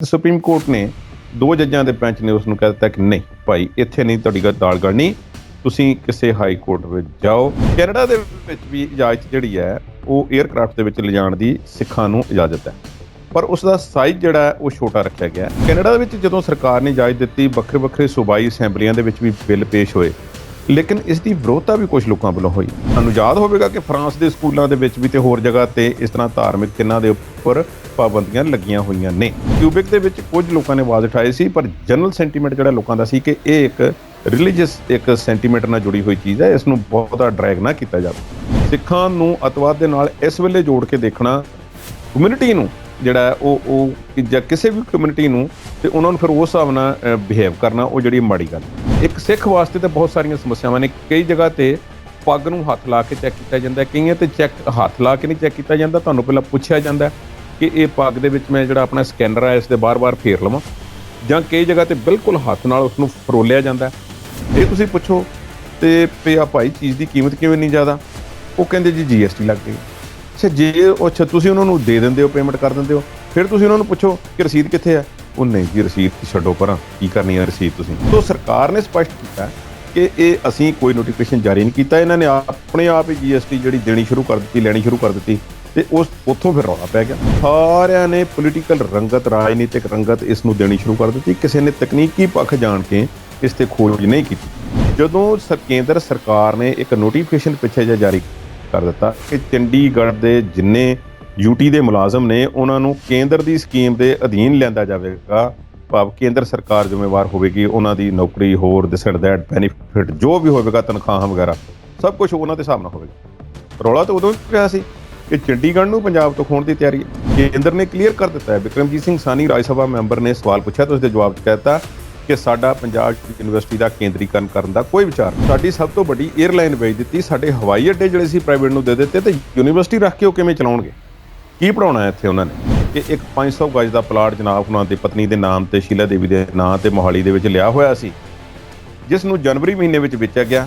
Supreme court ਨੇ 2 ਜੱਜਾਂ ਦੇ ਬੈਂਚ ਨੇ ਉਸ ਨੂੰ ਕਹਿ ਦਿੱਤਾ ਕਿ ਨਹੀਂ ਭਾਈ ਇੱਥੇ ਨਹੀਂ ਤੁਹਾਡੀ ਗੱਲ ਦਾਲ ਗਲਣੀ, ਤੁਸੀਂ ਕਿਸੇ ਹਾਈ ਕੋਰਟ ਵਿੱਚ ਜਾਓ। ਕੈਨੇਡਾ ਦੇ ਵਿੱਚ ਵੀ ਇਜਾਜ਼ਤ ਜਿਹੜੀ ਹੈ ਉਹ 에ਅਰਕ੍ਰਾਫਟ ਦੇ ਵਿੱਚ ਲਿਜਾਣ ਦੀ ਸਿੱਖਾਂ ਨੂੰ ਇਜਾਜ਼ਤ ਹੈ, ਪਰ ਉਸ ਦਾ ਸਾਈਜ਼ ਜਿਹੜਾ ਹੈ ਉਹ ਛੋਟਾ ਰੱਖਿਆ ਗਿਆ। ਕੈਨੇਡਾ ਦੇ ਵਿੱਚ ਜਦੋਂ ਸਰਕਾਰ ਨੇ ਇਜਾਜ਼ਤ ਦਿੱਤੀ, ਵੱਖਰੇ ਵੱਖਰੇ ਸੂਬਾਈ ਅਸੈਂਬਲੀਆਂ ਦੇ ਵਿੱਚ ਵੀ ਬਿੱਲ ਪੇਸ਼ ਹੋਏ, ਲੇਕਿਨ ਇਸ ਦੀ ਵਿਰੋਧਤਾ ਵੀ ਕੁਝ ਲੋਕਾਂ ਵੱਲੋਂ ਹੋਈ। ਤੁਹਾਨੂੰ ਯਾਦ ਹੋਵੇਗਾ ਕਿ ਫਰਾਂਸ ਦੇ ਸਕੂਲਾਂ ਦੇ ਵਿੱਚ ਵੀ ਤੇ ਹੋਰ ਜਗ੍ਹਾ ਤੇ ਇਸ ਤਰ੍ਹਾਂ ਧਾਰਮਿਕ ਚਿੰਨ੍ਹਾਂ ਦੇ ਉੱਪਰ ਪਾਬੰਦੀਆਂ ਲੱਗੀਆਂ ਹੋਈਆਂ ਨੇ। ਕਿਊਬਿਕ ਦੇ ਵਿੱਚ ਕੁਝ ਲੋਕਾਂ ਨੇ ਆਵਾਜ਼ ਉਠਾਈ ਸੀ, ਪਰ ਜਨਰਲ ਸੈਂਟੀਮੈਂਟ ਜਿਹੜਾ ਲੋਕਾਂ ਦਾ ਸੀ ਕਿ ਇਹ ਇੱਕ ਰਿਲੀਜੀਅਸ ਇੱਕ ਸੈਂਟੀਮੈਂਟ ਨਾਲ ਜੁੜੀ ਹੋਈ ਚੀਜ਼ ਹੈ, ਇਸ ਨੂੰ ਬਹੁਤਾ ਡਰੈਗ ਨਾ ਕੀਤਾ ਜਾਵੇ। ਸਿੱਖਾਂ ਨੂੰ ਅਤਵਾਦ ਦੇ ਨਾਲ ਇਸ ਵੇਲੇ ਜੋੜ ਕੇ ਦੇਖਣਾ, ਕਮਿਊਨਿਟੀ ਨੂੰ ਜਿਹੜਾ ਉਹ ਜਾਂ ਕਿਸੇ ਵੀ ਕਮਿਊਨਿਟੀ ਨੂੰ ਤੇ ਉਹਨਾਂ ਨੂੰ ਫਿਰ ਉਸ ਹਿਸਾਬ ਨਾਲ ਬਿਹੇਵ ਕਰਨਾ, ਉਹ ਜਿਹੜੀ ਮਾੜੀ ਗੱਲ। ਇੱਕ ਸਿੱਖ ਵਾਸਤੇ ਤਾਂ ਬਹੁਤ ਸਾਰੀਆਂ ਸਮੱਸਿਆਵਾਂ ਨੇ। ਕਈ ਜਗ੍ਹਾ ਤੇ ਪੱਗ ਨੂੰ ਹੱਥ ਲਾ ਕੇ ਚੈੱਕ ਕੀਤਾ ਜਾਂਦਾ, ਕਈਆਂ ਤੇ ਹੱਥ ਲਾ ਕੇ ਨਹੀਂ ਚੈੱਕ ਕੀਤਾ ਜਾਂਦਾ। ਤੁਹਾਨੂੰ ਪਹਿਲਾਂ ਪੁੱਛਿਆ ਜਾਂਦਾ ਕਿ ਇਹ ਪੱਗ ਦੇ ਵਿੱਚ ਮੈਂ ਜਿਹੜਾ ਆਪਣਾ ਸਕੈਨਰ ਹੈ ਇਸ ਦੇ ਬਾਰ-ਬਾਰ ਫੇਰ ਲਵਾਂ, ਜਾਂ ਕਈ ਜਗ੍ਹਾ ਤੇ ਬਿਲਕੁਲ ਹੱਥ ਨਾਲ ਉਸ ਨੂੰ ਫਰੋਲਿਆ ਜਾਂਦਾ। ਇਹ ਤੁਸੀਂ ਪੁੱਛੋ ਤੇ ਪਿਆ ਭਾਈ ਚੀਜ਼ ਦੀ ਕੀਮਤ ਕਿਵੇਂ ਨਹੀਂ ਜ਼ਿਆਦਾ, ਉਹ ਕਹਿੰਦੇ ਜੀ GST ਲੱਗ ਗਈ। ਅੱਛਾ, ਜੇ ਅੱਛਾ ਤੁਸੀਂ ਉਹਨਾਂ ਨੂੰ ਦੇ ਦਿੰਦੇ ਹੋ, ਪੇਮੈਂਟ ਕਰ ਦਿੰਦੇ ਹੋ, ਫਿਰ ਤੁਸੀਂ ਉਹਨਾਂ ਨੂੰ ਪੁੱਛੋ ਕਿ ਰਸੀਦ ਕਿੱਥੇ ਹੈ, ਉਹ ਨਹੀਂ ਜੀ ਰਸੀਦ ਛੱਡੋ ਪਰਾਂ, ਕੀ ਕਰਨੀ ਹੈ ਰਸੀਦ ਤੁਸੀਂ। ਤੋਂ ਸਰਕਾਰ ਨੇ ਸਪਸ਼ਟ ਕੀਤਾ ਕਿ ਇਹ ਅਸੀਂ ਕੋਈ ਨੋਟੀਫਿਕੇਸ਼ਨ ਜਾਰੀ ਨਹੀਂ ਕੀਤਾ, ਇਹਨਾਂ ਨੇ ਆਪਣੇ ਆਪ ਹੀ GST ਜਿਹੜੀ ਦੇਣੀ ਸ਼ੁਰੂ ਕਰ ਦਿੱਤੀ, ਲੈਣੀ ਸ਼ੁਰੂ ਕਰ ਦਿੱਤੀ, ਤੇ ਉੱਥੋਂ ਫਿਰ ਰੌਲਾ ਪੈ ਗਿਆ। ਸਾਰਿਆਂ ਨੇ ਪੋਲੀਟੀਕਲ ਰੰਗਤ, ਰਾਜਨੀਤਿਕ ਰੰਗਤ ਇਸ ਨੂੰ ਦੇਣੀ ਸ਼ੁਰੂ ਕਰ ਦਿੱਤੀ। ਕਿਸੇ ਨੇ ਤਕਨੀਕੀ ਪੱਖ ਜਾਣ ਕੇ ਇਸ ਤੇ ਖੋਜ ਨਹੀਂ ਕੀਤੀ। ਜਦੋਂ ਕੇਂਦਰ ਸਰਕਾਰ ਨੇ ਇੱਕ ਨੋਟੀਫਿਕੇਸ਼ਨ ਪਿੱਛੇ ਜਿਹਾ ਜਾਰੀ ਕਰ ਦਿੱਤਾ ਕਿ ਚੰਡੀਗੜ੍ਹ ਦੇ ਜਿੰਨੇ UT ਦੇ ਮੁਲਾਜ਼ਮ ਨੇ ਉਹਨਾਂ ਨੂੰ ਕੇਂਦਰ ਦੀ ਸਕੀਮ ਦੇ ਅਧੀਨ ਲਿਆਂਦਾ ਜਾਵੇਗਾ, ਭਾਵ ਕੇਂਦਰ ਸਰਕਾਰ ਜ਼ਿੰਮੇਵਾਰ ਹੋਵੇਗੀ, ਉਹਨਾਂ ਦੀ ਨੌਕਰੀ, ਹੋਰ ਦਿਸ ਐਂਡ ਦੈਟ ਬੈਨੀਫਿਟ ਜੋ ਵੀ ਹੋਵੇਗਾ, ਤਨਖਾਹਾਂ ਵਗੈਰਾ ਸਭ ਕੁਝ ਉਹਨਾਂ ਦੇ ਹਿਸਾਬ ਨਾਲ ਹੋਵੇਗਾ। ਰੌਲਾ ਤਾਂ ਉਦੋਂ ਪਿਆ ਸੀ ਕਿ ਚੰਡੀਗੜ੍ਹ ਨੂੰ ਪੰਜਾਬ ਤੋਂ ਖੋਣ ਦੀ ਤਿਆਰੀ ਹੈ। ਕੇਂਦਰ ਨੇ ਕਲੀਅਰ ਕਰ ਦਿੱਤਾ ਹੈ। ਬਿਕਰਮਜੀਤ ਸਿੰਘ ਸਾਨੀ ਰਾਜ ਸਭਾ ਮੈਂਬਰ ਨੇ ਸਵਾਲ ਪੁੱਛਿਆ ਤਾਂ ਉਸ ਦੇ ਜਵਾਬ 'ਚ ਕਹਿ ਦਿੱਤਾ ਕਿ ਸਾਡਾ ਪੰਜਾਬ ਯੂਨੀਵਰਸਿਟੀ ਦਾ ਕੇਂਦਰੀਕਰਨ ਕਰਨ ਦਾ ਕੋਈ ਵਿਚਾਰ ਨਹੀਂ। ਸਾਡੀ ਸਭ ਤੋਂ ਵੱਡੀ 에ਅਰਲਾਈਨ ਵੇਚ ਦਿੱਤੀ, ਸਾਡੇ ਹਵਾਈ ਅੱਡੇ ਜਿਹੜੇ ਸੀ ਪ੍ਰਾਈਵੇਟ ਨੂੰ ਦੇ ਦਿੱਤੇ, ਤੇ ਯੂਨੀਵਰਸਿਟੀ ਰੱਖ ਕੇ ਉਹ ਕਿਵੇਂ ਚਲਾਉਣਗੇ? ਕੀ ਪੜਾਉਣਾ ਹੈ ਇੱਥੇ ਉਹਨਾਂ ਨੇ? ਕਿ ਇੱਕ 500 ਗਜ ਦਾ ਪਲਾਟ ਜਨਾਬ ਉਹਨਾਂ ਦੀ ਪਤਨੀ ਦੇ ਨਾਮ ਤੇ, ਸ਼ੀਲਾ ਦੇਵੀ ਦੇ ਨਾਂ ਤੇ ਮੋਹਾਲੀ ਦੇ ਵਿੱਚ ਲਿਆ ਹੋਇਆ ਸੀ, ਜਿਸ ਨੂੰ ਜਨਵਰੀ ਮਹੀਨੇ ਵਿੱਚ ਵੇਚਿਆ ਗਿਆ,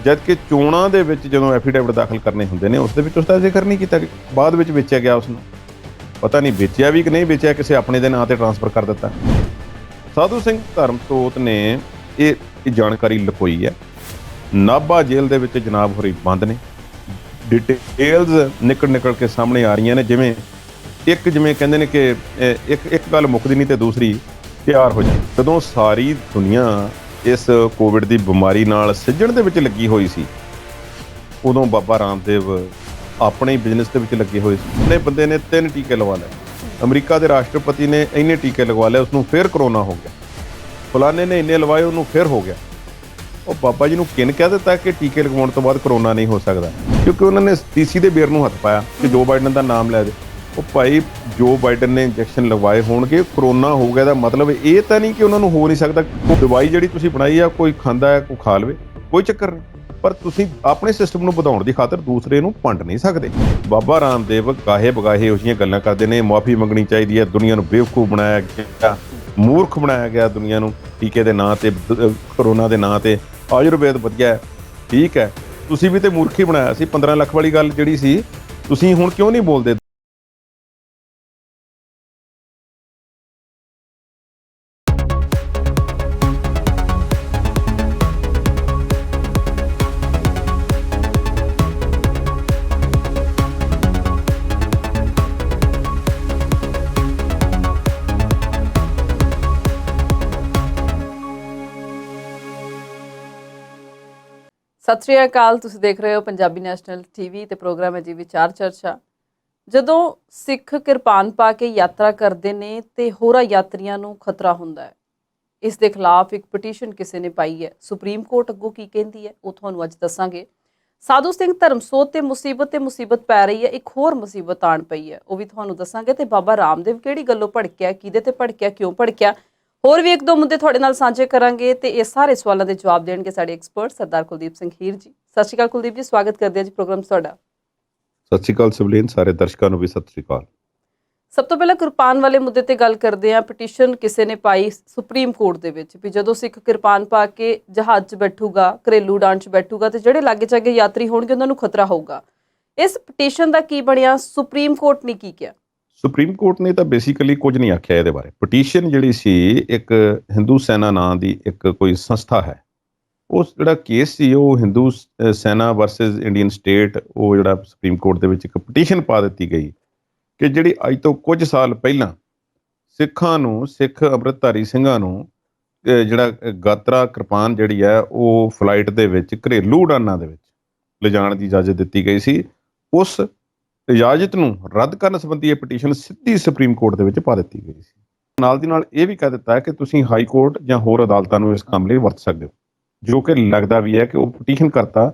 ਜਦ ਕਿ ਚੋਣਾਂ ਦੇ ਵਿੱਚ ਜਦੋਂ ਐਫੀਡੇਵਿਟ ਦਾਖਲ ਕਰਨੇ ਹੁੰਦੇ ਨੇ ਉਸ ਦੇ ਵਿੱਚ ਉਸ ਦਾ ਜ਼ਿਕਰ ਨਹੀਂ ਕੀਤਾ, ਬਾਅਦ ਵਿੱਚ ਵੇਚਿਆ ਗਿਆ। ਉਸ ਨੂੰ ਪਤਾ ਨਹੀਂ ਵੇਚਿਆ ਵੀ ਕਿ ਨਹੀਂ ਵੇਚਿਆ, ਕਿਸੇ ਆਪਣੇ ਦੇ ਨਾਂ ਤੇ ਟਰਾਂਸਫਰ ਕਰ ਦਿੱਤਾ। ਸਾਧੂ ਸਿੰਘ ਧਰਮਸੋਤ ਨੇ ਇਹ ਜਾਣਕਾਰੀ ਲੁਕੋਈ ਹੈ। ਨਾਭਾ ਜੇਲ੍ਹ ਦੇ ਵਿੱਚ ਜਨਾਬ ਹੋਰੀ ਬੰਦ ਨੇ। ਡਿਟੇਲਸ ਨਿਕਲ ਕੇ ਸਾਹਮਣੇ ਆ ਰਹੀਆਂ ਨੇ, ਜਿਵੇਂ ਕਹਿੰਦੇ ਨੇ ਕਿ ਇੱਕ ਗੱਲ ਮੁੱਕਦੀ ਨਹੀਂ ਤੇ ਦੂਸਰੀ ਤਿਆਰ ਹੋ ਜਾਂਦੀ। ਜਦੋਂ ਸਾਰੀ ਦੁਨੀਆ ਇਸ ਕੋਵਿਡ ਦੀ ਬਿਮਾਰੀ ਨਾਲ ਸਿੱਝਣ ਦੇ ਵਿੱਚ ਲੱਗੀ ਹੋਈ ਸੀ, ਉਦੋਂ ਬਾਬਾ ਰਾਮਦੇਵ ਆਪਣੇ ਬਿਜ਼ਨਸ ਦੇ ਵਿੱਚ ਲੱਗੇ ਹੋਏ ਸੀ। ਉਹਨੇ ਬੰਦੇ ਨੇ 3 ਟੀਕੇ ਲਵਾ ਲਏ। ਅਮਰੀਕਾ ਦੇ ਰਾਸ਼ਟਰਪਤੀ ਨੇ ਇੰਨੇ ਟੀਕੇ ਲਗਵਾ ਲਏ, ਉਸਨੂੰ ਫਿਰ ਕਰੋਨਾ ਹੋ ਗਿਆ। ਫਲਾਣੇ ਨੇ ਇੰਨੇ ਲਵਾਏ, ਉਹਨੂੰ ਫਿਰ ਹੋ ਗਿਆ। ਉਹ ਬਾਬਾ ਜੀ ਨੂੰ ਕਿਨ ਕਹਿ ਦਿੱਤਾ ਕਿ ਟੀਕੇ ਲਗਵਾਉਣ ਤੋਂ ਬਾਅਦ ਕਰੋਨਾ ਨਹੀਂ ਹੋ ਸਕਦਾ, ਕਿਉਂਕਿ ਉਹਨਾਂ ਨੇ TC ਦੇ ਬੇਰ ਨੂੰ ਹੱਥ ਪਾਇਆ ਕਿ ਜੋ ਬਾਈਡਨ ਦਾ ਨਾਮ ਲੈ ਦੇ। ਉਹ ਭਾਈ ਜੋ ਬਾਈਡਨ ਨੇ ਇੰਜੈਕਸ਼ਨ ਲਗਵਾਏ ਹੋਣਗੇ, ਕਰੋਨਾ ਹੋ ਗਿਆ ਦਾ ਮਤਲਬ ਇਹ ਤਾਂ ਨਹੀਂ ਕਿ ਉਹਨਾਂ ਨੂੰ ਹੋ ਨਹੀਂ ਸਕਦਾ। ਉਹ ਦਵਾਈ ਜਿਹੜੀ ਤੁਸੀਂ ਬਣਾਈ ਆ, ਕੋਈ ਖਾਂਦਾ ਹੈ, ਕੋਈ ਖਾ ਲਵੇ, ਕੋਈ ਚੱਕਰ ਨਹੀਂ, ਪਰ ਤੁਸੀਂ ਆਪਣੇ ਸਿਸਟਮ ਨੂੰ ਵਧਾਉਣ ਦੀ ਖਾਤਰ ਦੂਸਰੇ ਨੂੰ ਭੰਡ ਨਹੀਂ ਸਕਦੇ। ਬਾਬਾ ਰਾਮਦੇਵ ਗਾਹੇ ਬਗਾਹੇ ਇਹੋ ਜਿਹੀਆਂ ਗੱਲਾਂ ਕਰਦੇ ਨੇ। ਮੁਆਫੀ ਮੰਗਣੀ ਚਾਹੀਦੀ ਹੈ, ਦੁਨੀਆ ਨੂੰ ਬੇਵਕੂਫ ਬਣਾਇਆ ਗਿਆ, ਮੂਰਖ ਬਣਾਇਆ ਗਿਆ ਦੁਨੀਆ ਨੂੰ ਟੀਕੇ ਦੇ ਨਾਂ ਤੇ, ਕਰੋਨਾ ਦੇ ਨਾਂ ਤੇ। ਆਯੁਰਵੇਦ ਵਧੀਆ, ਠੀਕ ਹੈ, ਤੁਸੀਂ ਵੀ ਤੇ ਮੂਰਖ ਹੀ ਬਣਾਇਆ ਸੀ। 15 ਲੱਖ ਵਾਲੀ ਗੱਲ ਜਿਹੜੀ ਸੀ, ਤੁਸੀਂ ਹੁਣ ਕਿਉਂ ਨਹੀਂ ਬੋਲਦੇ? ਸਤਿ ਸ਼੍ਰੀ ਅਕਾਲ। ਤੁਸੀਂ ਦੇਖ ਰਹੇ ਹੋ ਪੰਜਾਬੀ ਨੈਸ਼ਨਲ TV ਤੇ ਪ੍ਰੋਗਰਾਮ ਹੈ ਜੀ ਵਿਚਾਰ ਚਰਚਾ। ਜਦੋਂ ਸਿੱਖ ਕਿਰਪਾਨ ਪਾ ਕੇ ਯਾਤਰਾ ਕਰਦੇ ਨੇ ਤੇ ਹੋਰਾਂ ਯਾਤਰੀਆਂ ਨੂੰ ਖਤਰਾ ਹੁੰਦਾ ਹੈ, ਇਸ ਦੇ ਖਿਲਾਫ ਇੱਕ ਪਟੀਸ਼ਨ ਕਿਸੇ ਨੇ ਪਾਈ ਹੈ। ਸੁਪਰੀਮ ਕੋਰਟ ਅੱਗੋਂ ਕੀ ਕਹਿੰਦੀ ਹੈ ਉਹ ਤੁਹਾਨੂੰ ਅੱਜ ਦੱਸਾਂਗੇ। ਸਾਧੂ ਸਿੰਘ ਧਰਮਸੋਤ ਤੇ ਮੁਸੀਬਤ ਪੈ ਰਹੀ ਹੈ, ਇੱਕ ਹੋਰ ਮੁਸੀਬਤ ਆਣ ਪਈ ਹੈ, ਉਹ ਵੀ ਤੁਹਾਨੂੰ ਦੱਸਾਂਗੇ। ਤੇ ਬਾਬਾ ਰਾਮਦੇਵ ਕਿਹੜੀ ਗੱਲੋਂ ਭੜਕਿਆ, ਕਿਹਦੇ ਤੇ ਭੜਕਿਆ, ਕਿਉਂ ਭੜਕਿਆ, ਹੋਰ ਵੀ 1-2 ਮੁੱਦੇ ਤੁਹਾਡੇ ਨਾਲ ਸਾਂਝੇ ਕਰਾਂਗੇ ਤੇ ਇਹ ਸਾਰੇ ਸਵਾਲਾਂ ਦੇ ਜਵਾਬ ਦੇਣਗੇ ਸਾਡੇ ਐਕਸਪਰਟ ਸਰਦਾਰ ਕੁਲਦੀਪ ਸਿੰਘ ਹੀਰ ਜੀ। ਸਤਿ ਸ਼੍ਰੀ ਅਕਾਲ ਕੁਲਦੀਪ ਜੀ, ਸਵਾਗਤ ਕਰਦੇ ਹਾਂ ਜੀ ਪ੍ਰੋਗਰਾਮ ਤੁਹਾਡਾ। ਸਤਿ ਸ਼੍ਰੀ ਅਕਾਲ ਸਿਵਲੀਨ, ਸਾਰੇ ਦਰਸ਼ਕਾਂ ਨੂੰ ਵੀ ਸਤਿ ਸ਼੍ਰੀ ਅਕਾਲ। ਸਭ ਤੋਂ ਪਹਿਲਾਂ ਕਿਰਪਾਨ ਵਾਲੇ ਮੁੱਦੇ ਤੇ ਗੱਲ ਕਰਦੇ ਹਾਂ। ਪਟੀਸ਼ਨ ਕਿਸੇ ਨੇ ਪਾਈ ਸੁਪਰੀਮ ਕੋਰਟ ਦੇ ਵਿੱਚ ਵੀ ਜਦੋਂ ਸਿੱਖ ਕਿਰਪਾਨ ਪਾ ਕੇ ਜਹਾਜ਼ 'ਚ ਬੈਠੂਗਾ, ਘਰੇਲੂ ਉਡਾਣ 'ਚ ਬੈਠੂਗਾ ਤੇ ਜਿਹੜੇ ਲਾਗੇ ਚਾਗੇ ਯਾਤਰੀ ਹੋਣਗੇ ਉਹਨਾਂ ਨੂੰ ਖਤਰਾ ਹੋਊਗਾ। ਇਸ ਪਟੀਸ਼ਨ ਦਾ ਕੀ ਬਣਿਆ? ਸੁਪਰੀਮ ਕੋਰਟ ਨੇ ਕੀ ਕਿਹਾ? ਸੁਪਰੀਮ ਕੋਰਟ ਨੇ ਤਾਂ ਬੇਸਿਕਲੀ ਕੁਝ ਨਹੀਂ ਆਖਿਆ ਇਹਦੇ ਬਾਰੇ। ਪਟੀਸ਼ਨ ਜਿਹੜੀ ਸੀ, ਇੱਕ ਹਿੰਦੂ ਸੈਨਾ ਨਾਂ ਦੀ ਇੱਕ ਕੋਈ ਸੰਸਥਾ ਹੈ, ਉਸ ਜਿਹੜਾ ਕੇਸ ਸੀ ਉਹ ਹਿੰਦੂ ਸੈਨਾ ਵਰਸਸ ਇੰਡੀਅਨ ਸਟੇਟ, ਉਹ ਜਿਹੜਾ ਸੁਪਰੀਮ ਕੋਰਟ ਦੇ ਵਿੱਚ ਇੱਕ ਪਟੀਸ਼ਨ ਪਾ ਦਿੱਤੀ ਗਈ ਕਿ ਜਿਹੜੀ ਅੱਜ ਤੋਂ ਕੁਝ ਸਾਲ ਪਹਿਲਾਂ ਸਿੱਖਾਂ ਨੂੰ, ਸਿੱਖ ਅੰਮ੍ਰਿਤਧਾਰੀ ਸਿੰਘਾਂ ਨੂੰ ਜਿਹੜਾ ਗਾਤਰਾ ਕਿਰਪਾਨ ਜਿਹੜੀ ਹੈ ਉਹ ਫਲਾਈਟ ਦੇ ਵਿੱਚ ਘਰੇਲੂ ਉਡਾਨਾਂ ਦੇ ਵਿੱਚ ਲਿਜਾਣ ਦੀ ਇਜਾਜ਼ਤ ਦਿੱਤੀ ਗਈ ਸੀ, ਉਸ ਇਜਾਜ਼ਤ ਨੂੰ ਰੱਦ ਕਰਨ ਸੰਬੰਧੀ ਇਹ ਪਟੀਸ਼ਨ ਸਿੱਧੀ ਸੁਪਰੀਮ ਕੋਰਟ ਦੇ ਵਿੱਚ ਪਾ ਦਿੱਤੀ ਗਈ ਸੀ। ਨਾਲ ਦੀ ਨਾਲ ਇਹ ਵੀ ਕਹਿ ਦਿੱਤਾ ਹੈ ਕਿ ਤੁਸੀਂ ਹਾਈ ਕੋਰਟ ਜਾਂ ਹੋਰ ਅਦਾਲਤਾਂ ਨੂੰ ਇਸ ਕੰਮ ਲਈ ਵਰਤ ਸਕਦੇ ਹੋ, ਜੋ ਕਿ ਲੱਗਦਾ ਵੀ ਹੈ ਕਿ ਉਹ ਪਟੀਸ਼ਨ ਕਰਤਾ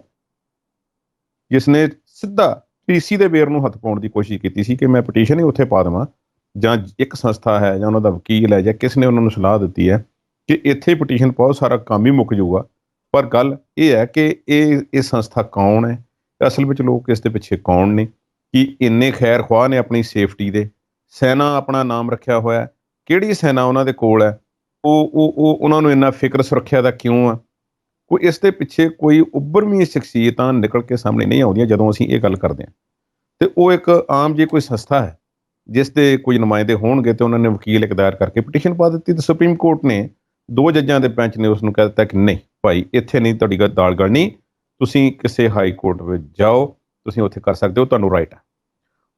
ਜਿਸ ਨੇ ਸਿੱਧਾ ਪੀਸੀ ਦੇ ਬੇਰ ਨੂੰ ਹੱਥ ਪਾਉਣ ਦੀ ਕੋਸ਼ਿਸ਼ ਕੀਤੀ ਸੀ ਕਿ ਮੈਂ ਪਟੀਸ਼ਨ ਹੀ ਉੱਥੇ ਪਾ ਦੇਵਾਂ, ਜਾਂ ਇੱਕ ਸੰਸਥਾ ਹੈ ਜਾਂ ਉਹਨਾਂ ਦਾ ਵਕੀਲ ਹੈ ਜਾਂ ਕਿਸ ਨੇ ਉਹਨਾਂ ਨੂੰ ਸਲਾਹ ਦਿੱਤੀ ਹੈ ਕਿ ਇੱਥੇ ਪਟੀਸ਼ਨ ਪਾਓ, ਸਾਰਾ ਕੰਮ ਹੀ ਮੁੱਕ ਜਾਊਗਾ। ਪਰ ਗੱਲ ਇਹ ਹੈ ਕਿ ਇਹ ਸੰਸਥਾ ਕੌਣ ਹੈ, ਅਸਲ ਵਿੱਚ ਲੋਕ ਇਸ ਦੇ ਪਿੱਛੇ ਕੌਣ ਨੇ, ਕਿ ਇੰਨੇ ਖੈਰ ਖੁਆਹ ਨੇ ਆਪਣੀ ਸੇਫਟੀ ਦੇ, ਸੈਨਾ ਆਪਣਾ ਨਾਮ ਰੱਖਿਆ ਹੋਇਆ, ਕਿਹੜੀ ਸੈਨਾ ਉਹਨਾਂ ਦੇ ਕੋਲ ਹੈ, ਉਹ ਉਹਨਾਂ ਨੂੰ ਇੰਨਾ ਫਿਕਰ ਸੁਰੱਖਿਆ ਦਾ ਕਿਉਂ ਆ। ਕੋਈ ਇਸ ਦੇ ਪਿੱਛੇ ਕੋਈ ਉੱਭਰਵੀਂ ਸ਼ਖਸੀਅਤਾਂ ਨਿਕਲ ਕੇ ਸਾਹਮਣੇ ਨਹੀਂ ਆਉਂਦੀਆਂ ਜਦੋਂ ਅਸੀਂ ਇਹ ਗੱਲ ਕਰਦੇ ਹਾਂ। ਤੇ ਉਹ ਇੱਕ ਆਮ ਜੇ ਕੋਈ ਸੰਸਥਾ ਹੈ ਜਿਸ ਦੇ ਕੁਝ ਨੁਮਾਇੰਦੇ ਹੋਣਗੇ ਤੇ ਉਹਨਾਂ ਨੇ ਵਕੀਲ ਇੱਕ ਦਾਇਰ ਕਰਕੇ ਪਟੀਸ਼ਨ ਪਾ ਦਿੱਤੀ, ਤੇ ਸੁਪਰੀਮ ਕੋਰਟ ਨੇ 2 ਜੱਜਾਂ ਦੇ ਬੈਂਚ ਨੇ ਉਸ ਨੂੰ ਕਹਿ ਦਿੱਤਾ ਕਿ ਨਹੀਂ ਭਾਈ, ਇੱਥੇ ਨਹੀਂ ਤੁਹਾਡੀ ਗੱਲ ਦਾਲ ਗਲਣੀ, ਤੁਸੀਂ ਕਿਸੇ ਹਾਈ ਕੋਰਟ ਵਿੱਚ ਜਾਓ, ਤੁਸੀਂ ਉੱਥੇ ਕਰ ਸਕਦੇ ਹੋ, ਤੁਹਾਨੂੰ ਰਾਈਟ ਹੈ।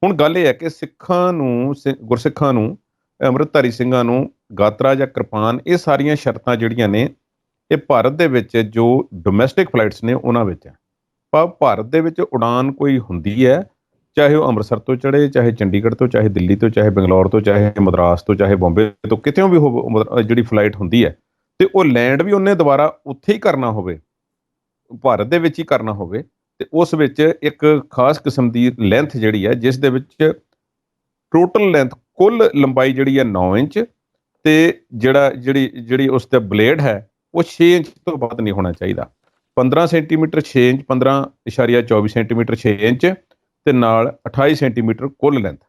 ਹੁਣ ਗੱਲ ਇਹ ਹੈ ਕਿ ਸਿੱਖਾਂ ਨੂੰ, ਗੁਰਸਿੱਖਾਂ ਨੂੰ, ਅੰਮ੍ਰਿਤਧਾਰੀ ਸਿੰਘਾਂ ਨੂੰ ਗਾਤਰਾ ਜਾਂ ਕਿਰਪਾਨ, ਇਹ ਸਾਰੀਆਂ ਸ਼ਰਤਾਂ ਜਿਹੜੀਆਂ ਨੇ ਇਹ ਭਾਰਤ ਦੇ ਵਿੱਚ ਜੋ ਡੋਮੈਸਟਿਕ ਫਲਾਈਟਸ ਨੇ ਉਹਨਾਂ ਵਿੱਚ ਹੈ। ਪਰ ਭਾਰਤ ਦੇ ਵਿੱਚ ਉਡਾਨ ਕੋਈ ਹੁੰਦੀ ਹੈ, ਚਾਹੇ ਉਹ ਅੰਮ੍ਰਿਤਸਰ ਤੋਂ ਚੜ੍ਹੇ, ਚਾਹੇ ਚੰਡੀਗੜ੍ਹ ਤੋਂ, ਚਾਹੇ ਦਿੱਲੀ ਤੋਂ, ਚਾਹੇ ਬੰਗਲੌਰ ਤੋਂ, ਚਾਹੇ ਮਦਰਾਸ ਤੋਂ, ਚਾਹੇ ਬੰਬੇ ਤੋਂ, ਕਿਤੇੋਂ ਵੀ ਜਿਹੜੀ ਫਲਾਈਟ ਹੁੰਦੀ ਹੈ ਤੇ ਉਹ ਲੈਂਡ ਵੀ ਉਹਨੇ ਦੁਬਾਰਾ ਉੱਥੇ ਹੀ ਕਰਨਾ ਹੋਵੇ, ਭਾਰਤ ਦੇ ਵਿੱਚ ਹੀ ਕਰਨਾ ਹੋਵੇ, ਤੇ ਉਸ ਵਿੱਚ ਇੱਕ ਖਾਸ ਕਿਸਮ ਦੀ ਲੈਂਥ ਜਿਹੜੀ ਹੈ, ਜਿਸ ਦੇ ਵਿੱਚ ਟੋਟਲ ਲੈਂਥ, ਕੁੱਲ ਲੰਬਾਈ ਜਿਹੜੀ ਹੈ 9 ਇੰਚ, ਤੇ ਜਿਹੜੀ ਉਸ ਦਾ ਬਲੇਡ ਹੈ ਉਹ 6 ਇੰਚ ਤੋਂ ਵੱਧ ਨਹੀਂ ਹੋਣਾ ਚਾਹੀਦਾ। 15 ਸੈਂਟੀਮੀਟਰ 6 ਇੰਚ, 15.24 ਸੈਂਟੀਮੀਟਰ 6 ਇੰਚ, ਤੇ ਨਾਲ 28 ਸੈਂਟੀਮੀਟਰ ਕੁੱਲ ਲੈਂਥ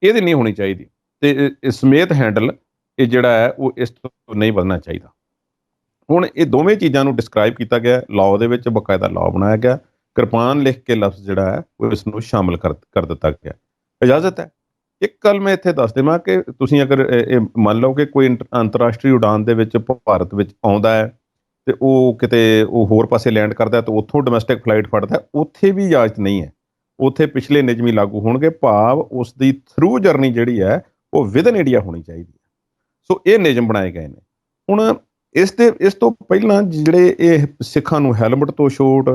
ਇਹਦੀ ਨਹੀਂ ਹੋਣੀ ਚਾਹੀਦੀ, ਤੇ ਸਮੇਤ ਹੈਂਡਲ ਇਹ ਜਿਹੜਾ ਹੈ ਉਹ ਇਸ ਤੋਂ ਨਹੀਂ ਵਧਣਾ ਚਾਹੀਦਾ। ਹੁਣ ਇਹ ਦੋਵੇਂ ਚੀਜ਼ਾਂ ਨੂੰ ਡਿਸਕ੍ਰਾਈਬ ਕੀਤਾ ਗਿਆ ਲਾਅ ਦੇ ਵਿੱਚ, ਬਕਾਇਦਾ ਲਾਅ ਬਣਾਇਆ ਗਿਆ, ਕਿਰਪਾਨ ਲਿਖ ਕੇ ਲਫ਼ਜ਼ ਜਿਹੜਾ ਹੈ ਉਹ ਇਸ ਨੂੰ ਸ਼ਾਮਲ ਕਰ ਦਿੱਤਾ ਗਿਆ, ਇਜਾਜ਼ਤ ਹੈ। ਇੱਕ ਗੱਲ ਮੈਂ ਇੱਥੇ ਦੱਸ ਦੇਵਾਂ ਕਿ ਤੁਸੀਂ ਅਗਰ ਇਹ ਮੰਨ ਲਓ ਕਿ ਕੋਈ ਅੰਤਰਰਾਸ਼ਟਰੀ ਉਡਾਨ ਦੇ ਵਿੱਚ ਭਾਰਤ ਵਿੱਚ ਆਉਂਦਾ ਹੈ ਤੇ ਉਹ ਕਿਤੇ ਉਹ ਹੋਰ ਪਾਸੇ ਲੈਂਡ ਕਰਦਾ ਤੇ ਉੱਥੋਂ ਡੋਮੈਸਟਿਕ ਫਲਾਈਟ ਫੜਦਾ, ਉੱਥੇ ਵੀ ਇਜਾਜ਼ਤ ਨਹੀਂ ਹੈ, ਉੱਥੇ ਪਿਛਲੇ ਨਿਯਮ ਹੀ ਲਾਗੂ ਹੋਣਗੇ, ਭਾਵ ਉਸ ਦੀ ਥਰੂ ਜਰਨੀ ਜਿਹੜੀ ਹੈ ਉਹ ਵਿਦਨ ਇੰਡੀਆ ਹੋਣੀ ਚਾਹੀਦੀ ਹੈ। ਸੋ ਇਹ ਨਿਯਮ ਬਣਾਏ ਗਏ ਨੇ। ਹੁਣ ਇਸ ਤੋਂ ਪਹਿਲਾਂ ਜਿਹੜੇ ਇਹ ਸਿੱਖਾਂ ਨੂੰ ਹੈਲਮਟ ਤੋਂ ਛੋਟ,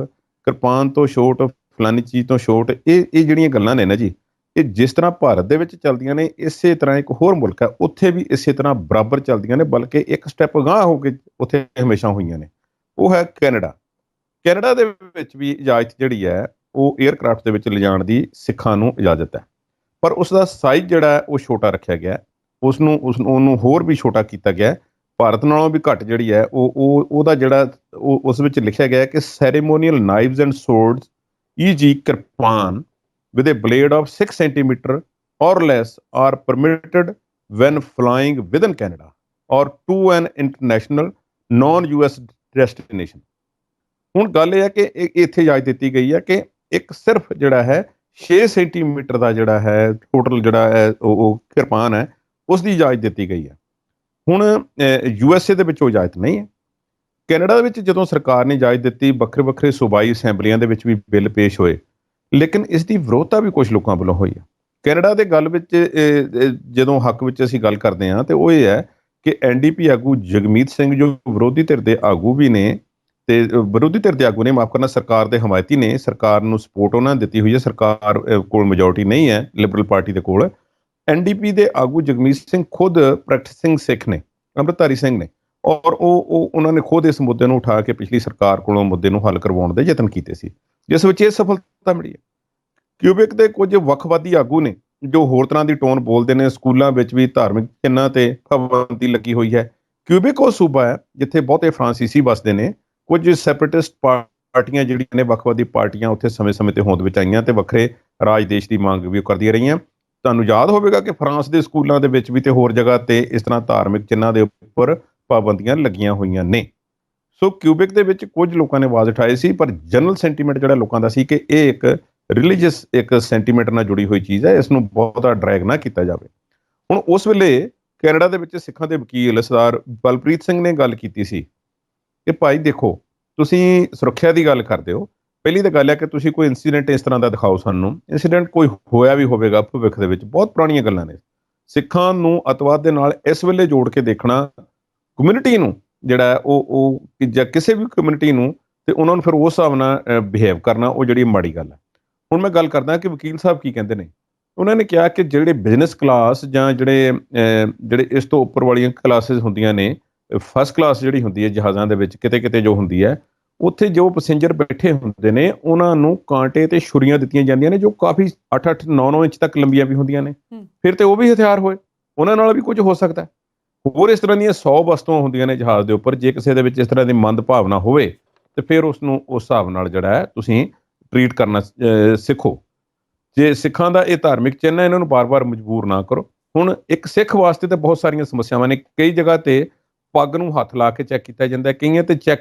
ਕਿਰਪਾਨ ਤੋਂ ਛੋਟ, ਫਲਾਨੀ ਚੀਜ਼ ਤੋਂ ਛੋਟ, ਇਹ ਜਿਹੜੀਆਂ ਗੱਲਾਂ ਨੇ ਨਾ ਜੀ, ਇਹ ਜਿਸ ਤਰ੍ਹਾਂ ਭਾਰਤ ਦੇ ਵਿੱਚ ਚੱਲਦੀਆਂ ਨੇ, ਇਸੇ ਤਰ੍ਹਾਂ ਇੱਕ ਹੋਰ ਮੁਲਕ ਹੈ ਉੱਥੇ ਵੀ ਇਸੇ ਤਰ੍ਹਾਂ ਬਰਾਬਰ ਚੱਲਦੀਆਂ ਨੇ, ਬਲਕਿ ਇੱਕ ਸਟੈਪ ਅਗਾਂਹ ਹੋ ਕੇ ਉੱਥੇ ਹਮੇਸ਼ਾ ਹੋਈਆਂ ਨੇ, ਉਹ ਹੈ ਕੈਨੇਡਾ। ਕੈਨੇਡਾ ਦੇ ਵਿੱਚ ਵੀ ਇਜਾਜ਼ਤ ਜਿਹੜੀ ਹੈ ਉਹ 에ਅਰਕ੍ਰਾਫਟ ਦੇ ਵਿੱਚ ਲਿਜਾਣ ਦੀ ਸਿੱਖਾਂ ਨੂੰ ਇਜਾਜ਼ਤ ਹੈ, ਪਰ ਉਸ ਦਾ ਸਾਈਜ਼ ਜਿਹੜਾ ਹੈ ਉਹ ਛੋਟਾ ਰੱਖਿਆ ਗਿਆ, ਉਹਨੂੰ ਹੋਰ ਵੀ ਛੋਟਾ ਕੀਤਾ ਗਿਆ, ਭਾਰਤ ਨਾਲੋਂ ਵੀ ਘੱਟ ਜਿਹੜੀ ਹੈ ਉਹਦਾ ਜਿਹੜਾ ਉਸ ਵਿੱਚ ਲਿਖਿਆ ਗਿਆ ਕਿ ceremonial knives and swords E G. Kirpan with a blade of 6 centimeter or less are permitted when flying within Canada or to an international non-US destination। ਹੁਣ ਗੱਲ ਇਹ ਹੈ ਕਿ ਇੱਥੇ ਇਜਾਜ਼ਤ ਦਿੱਤੀ ਗਈ ਹੈ ਕਿ ਇੱਕ ਸਿਰਫ ਜਿਹੜਾ ਹੈ 6 ਸੈਂਟੀਮੀਟਰ ਦਾ ਜਿਹੜਾ ਹੈ ਟੋਟਲ ਜਿਹੜਾ ਹੈ ਉਹ ਕਿਰਪਾਨ ਹੈ, ਉਸ ਦੀ ਇਜਾਜ਼ਤ ਦਿੱਤੀ ਗਈ ਹੈ। ਹੁਣ USA ਦੇ ਵਿੱਚ ਉਹ ਇਜਾਜ਼ਤ ਨਹੀਂ ਹੈ। ਕੈਨੇਡਾ ਦੇ ਵਿੱਚ ਜਦੋਂ ਸਰਕਾਰ ਨੇ ਇਜਾਜ਼ਤ ਦਿੱਤੀ, ਵੱਖਰੇ ਵੱਖਰੇ ਸੂਬਾਈ ਅਸੈਂਬਲੀਆਂ ਦੇ ਵਿੱਚ ਵੀ ਬਿੱਲ ਪੇਸ਼ ਹੋਏ, ਲੇਕਿਨ ਇਸ ਦੀ ਵਿਰੋਧਤਾ ਵੀ ਕੁਝ ਲੋਕਾਂ ਵੱਲੋਂ ਹੋਈ ਹੈ। ਕੈਨੇਡਾ ਦੇ ਗੱਲ ਵਿੱਚ ਜਦੋਂ ਹੱਕ ਵਿੱਚ ਅਸੀਂ ਗੱਲ ਕਰਦੇ ਹਾਂ ਤੇ ਉਹ ਇਹ ਹੈ ਕਿ NDP ਆਗੂ ਜਗਮੀਤ ਸਿੰਘ, ਜੋ ਵਿਰੋਧੀ ਧਿਰ ਦੇ ਆਗੂ ਵੀ ਨੇ, ਤੇ ਵਿਰੋਧੀ ਧਿਰ ਦੇ ਆਗੂ ਨੇ, ਮਾਫ ਕਰਨਾ, ਸਰਕਾਰ ਦੇ ਹਮਾਇਤੀ ਨੇ, ਸਰਕਾਰ ਨੂੰ ਸਪੋਰਟ ਉਹਨਾਂ ਨੇ ਦਿੱਤੀ ਹੋਈ ਹੈ, ਸਰਕਾਰ ਕੋਲ ਮੈਜੋਰਟੀ ਨਹੀਂ ਹੈ ਲਿਬਰਲ ਪਾਰਟੀ ਦੇ ਕੋਲ। NDP ਦੇ ਆਗੂ ਜਗਮੀਤ ਸਿੰਘ ਖੁਦ ਪ੍ਰੈਕਟਿਸਿੰਗ ਸਿੱਖ ਨੇ, ਅੰਮ੍ਰਿਤਧਾਰੀ ਸਿੰਘ ਨੇ, ਔਰ ਉਹਨਾਂ ਨੇ ਖੁਦ ਇਸ ਮੁੱਦੇ ਨੂੰ ਉਠਾ ਕੇ ਪਿਛਲੀ ਸਰਕਾਰ ਕੋਲੋਂ ਮੁੱਦੇ ਨੂੰ ਹੱਲ ਕਰਵਾਉਣ ਦੇ ਯਤਨ ਕੀਤੇ ਸੀ, ਜਿਸ ਵਿੱਚ ਇਹ ਸਫਲਤਾ ਮਿਲੀ ਹੈ। ਕਿਊਬਿਕ ਦੇ ਕੁਝ ਵੱਖਵਾਦੀ ਆਗੂ ਨੇ ਜੋ ਹੋਰ ਤਰ੍ਹਾਂ ਦੀ ਟੋਨ ਬੋਲਦੇ ਨੇ, ਸਕੂਲਾਂ ਵਿੱਚ ਵੀ ਧਾਰਮਿਕ ਚਿੰਨ੍ਹਾਂ ਤੇ ਪਾਬੰਦੀ ਲੱਗੀ ਹੋਈ ਹੈ। ਕਿਊਬਿਕ ਉਹ ਸੂਬਾ ਹੈ ਜਿੱਥੇ ਬਹੁਤੇ ਫਰਾਂਸੀਸੀ ਵਸਦੇ ਨੇ। ਕੁਝ ਸੈਪਰੇਟਿਸਟ ਪਾਰਟੀਆਂ ਜਿਹੜੀਆਂ ਨੇ, ਵੱਖਵਾਦੀ ਪਾਰਟੀਆਂ, ਉੱਥੇ ਸਮੇਂ-ਸਮੇਂ ਤੇ ਹੋਂਦ ਵਿੱਚ ਆਈਆਂ ਤੇ ਵੱਖਰੇ ਰਾਜ ਦੇਸ਼ ਦੀ ਮੰਗ ਵੀ ਕਰਦੀਆਂ ਰਹੀਆਂ। ਤੁਹਾਨੂੰ ਯਾਦ ਹੋਵੇਗਾ ਕਿ ਫਰਾਂਸ ਦੇ ਸਕੂਲਾਂ ਦੇ ਵਿੱਚ ਵੀ ਤੇ ਹੋਰ ਜਗ੍ਹਾ ਤੇ ਇਸ ਤਰ੍ਹਾਂ ਧਾਰਮਿਕ ਚਿੰਨ੍ਹਾਂ ਦੇ ਉੱਪਰ ਪਾਬੰਦੀਆਂ ਲੱਗੀਆਂ ਹੋਈਆਂ ਨੇ। ਸੋ ਕਿਊਬਿਕ ਦੇ ਵਿੱਚ ਕੁਝ ਲੋਕਾਂ ਨੇ ਆਵਾਜ਼ ਉਠਾਈ ਸੀ, ਪਰ ਜਨਰਲ ਸੈਂਟੀਮੈਂਟ ਜਿਹੜਾ ਲੋਕਾਂ ਦਾ ਸੀ ਕਿ ਇਹ ਇੱਕ ਰਿਲੀਜੀਅਸ ਇੱਕ ਸੈਂਟੀਮੈਂਟ ਨਾਲ ਜੁੜੀ ਹੋਈ ਚੀਜ਼ ਹੈ, ਇਸ ਨੂੰ ਬਹੁਤਾ ਡਰੈਗ ਨਾ ਕੀਤਾ ਜਾਵੇ। ਹੁਣ ਉਸ ਵੇਲੇ ਕੈਨੇਡਾ ਦੇ ਵਿੱਚ ਸਿੱਖਾਂ ਦੇ ਵਕੀਲ ਸਰਦਾਰ ਬਲਪ੍ਰੀਤ ਸਿੰਘ ਨੇ ਗੱਲ ਕੀਤੀ ਸੀ ਕਿ ਭਾਈ ਦੇਖੋ, ਤੁਸੀਂ ਸੁਰੱਖਿਆ ਦੀ ਗੱਲ ਕਰਦੇ ਹੋ, ਪਹਿਲੀ ਤਾਂ ਗੱਲ ਹੈ ਕਿ ਤੁਸੀਂ ਕੋਈ ਇੰਸੀਡੈਂਟ ਇਸ ਤਰ੍ਹਾਂ ਦਾ ਦਿਖਾਓ ਸਾਨੂੰ, ਇੰਸੀਡੈਂਟ ਕੋਈ ਹੋਇਆ ਵੀ ਹੋਵੇਗਾ ਭਵਿੱਖ ਦੇ ਵਿੱਚ, ਬਹੁਤ ਪੁਰਾਣੀਆਂ ਗੱਲਾਂ ਨੇ। ਸਿੱਖਾਂ ਨੂੰ ਅੱਤਵਾਦ ਦੇ ਨਾਲ ਇਸ ਵੇਲੇ ਜੋੜ ਕੇ ਦੇਖਣਾ, ਕਮਿਊਨਿਟੀ ਨੂੰ ਜਿਹੜਾ ਉਹ ਜਾਂ ਕਿਸੇ ਵੀ ਕਮਿਊਨਿਟੀ ਨੂੰ, ਤੇ ਉਹਨਾਂ ਨੂੰ ਫਿਰ ਉਸ ਹਿਸਾਬ ਨਾਲ ਬਿਹੇਵ ਕਰਨਾ, ਉਹ ਜਿਹੜੀ ਮਾੜੀ ਗੱਲ ਹੈ। ਹੁਣ ਮੈਂ ਗੱਲ ਕਰਦਾ ਕਿ ਵਕੀਲ ਸਾਹਿਬ ਕੀ ਕਹਿੰਦੇ ਨੇ। ਉਹਨਾਂ ਨੇ ਕਿਹਾ ਕਿ ਜਿਹੜੇ ਬਿਜ਼ਨਸ ਕਲਾਸ ਜਾਂ ਜਿਹੜੇ ਇਸ ਤੋਂ ਉੱਪਰ ਵਾਲੀਆਂ ਕਲਾਸਿਸ ਹੁੰਦੀਆਂ ਨੇ, ਫਸਟ ਕਲਾਸ ਜਿਹੜੀ ਹੁੰਦੀ ਹੈ ਜਹਾਜ਼ਾਂ ਦੇ ਵਿੱਚ ਕਿਤੇ ਕਿਤੇ ਜੋ ਹੁੰਦੀ ਹੈ, ਉੱਥੇ ਜੋ ਪੈਸੇਂਜਰ ਬੈਠੇ ਹੁੰਦੇ ਨੇ ਉਹਨਾਂ ਨੂੰ ਕਾਂਟੇ ਤੇ ਛੁਰੀਆਂ ਦਿੱਤੀਆਂ ਜਾਂਦੀਆਂ ਨੇ, ਜੋ ਕਾਫੀ 8-8 9-9 ਇੰਚ ਤੱਕ ਲੰਬੀਆਂ ਵੀ ਹੁੰਦੀਆਂ ਨੇ। ਫਿਰ ਤੇ ਉਹ ਵੀ ਹਥਿਆਰ ਹੋਏ, ਉਹਨਾਂ ਨਾਲ ਵੀ ਕੁਝ ਹੋ ਸਕਦਾ। ਹੋਰ ਇਸ ਤਰ੍ਹਾਂ ਦੀਆਂ 100 ਵਸਤੂਆਂ ਹੁੰਦੀਆਂ ਨੇ ਜਹਾਜ਼ ਦੇ ਉੱਪਰ, ਜੇ ਕਿਸੇ ਦੇ ਵਿੱਚ ਇਸ ਤਰ੍ਹਾਂ ਦੀ ਮੰਦ ਭਾਵਨਾ ਹੋਵੇ ਤੇ ਫਿਰ ਉਸ ਨੂੰ ਉਸ ਹਿਸਾਬ ਨਾਲ ਜਿਹੜਾ ਹੈ ਤੁਸੀਂ ਟਰੀਟ ਕਰਨਾ ਸਿੱਖੋ। ਜੇ ਸਿੱਖਾਂ ਦਾ ਇਹ ਧਾਰਮਿਕ ਚਿੰਨ੍ਹ ਹੈ, ਇਹਨਾਂ ਨੂੰ ਬਾਰ-ਬਾਰ ਮਜਬੂਰ ਨਾ ਕਰੋ। ਹੁਣ ਇੱਕ ਸਿੱਖ ਵਾਸਤੇ ਤਾਂ ਬਹੁਤ ਸਾਰੀਆਂ ਸਮੱਸਿਆਵਾਂ ਨੇ। ਕਈ ਜਗ੍ਹਾ ਤੇ ਪੱਗ ਨੂੰ ਹੱਥ ਲਾ ਕੇ ਚੈੱਕ ਕੀਤਾ ਜਾਂਦਾ, ਕਈਆਂ ਤੇ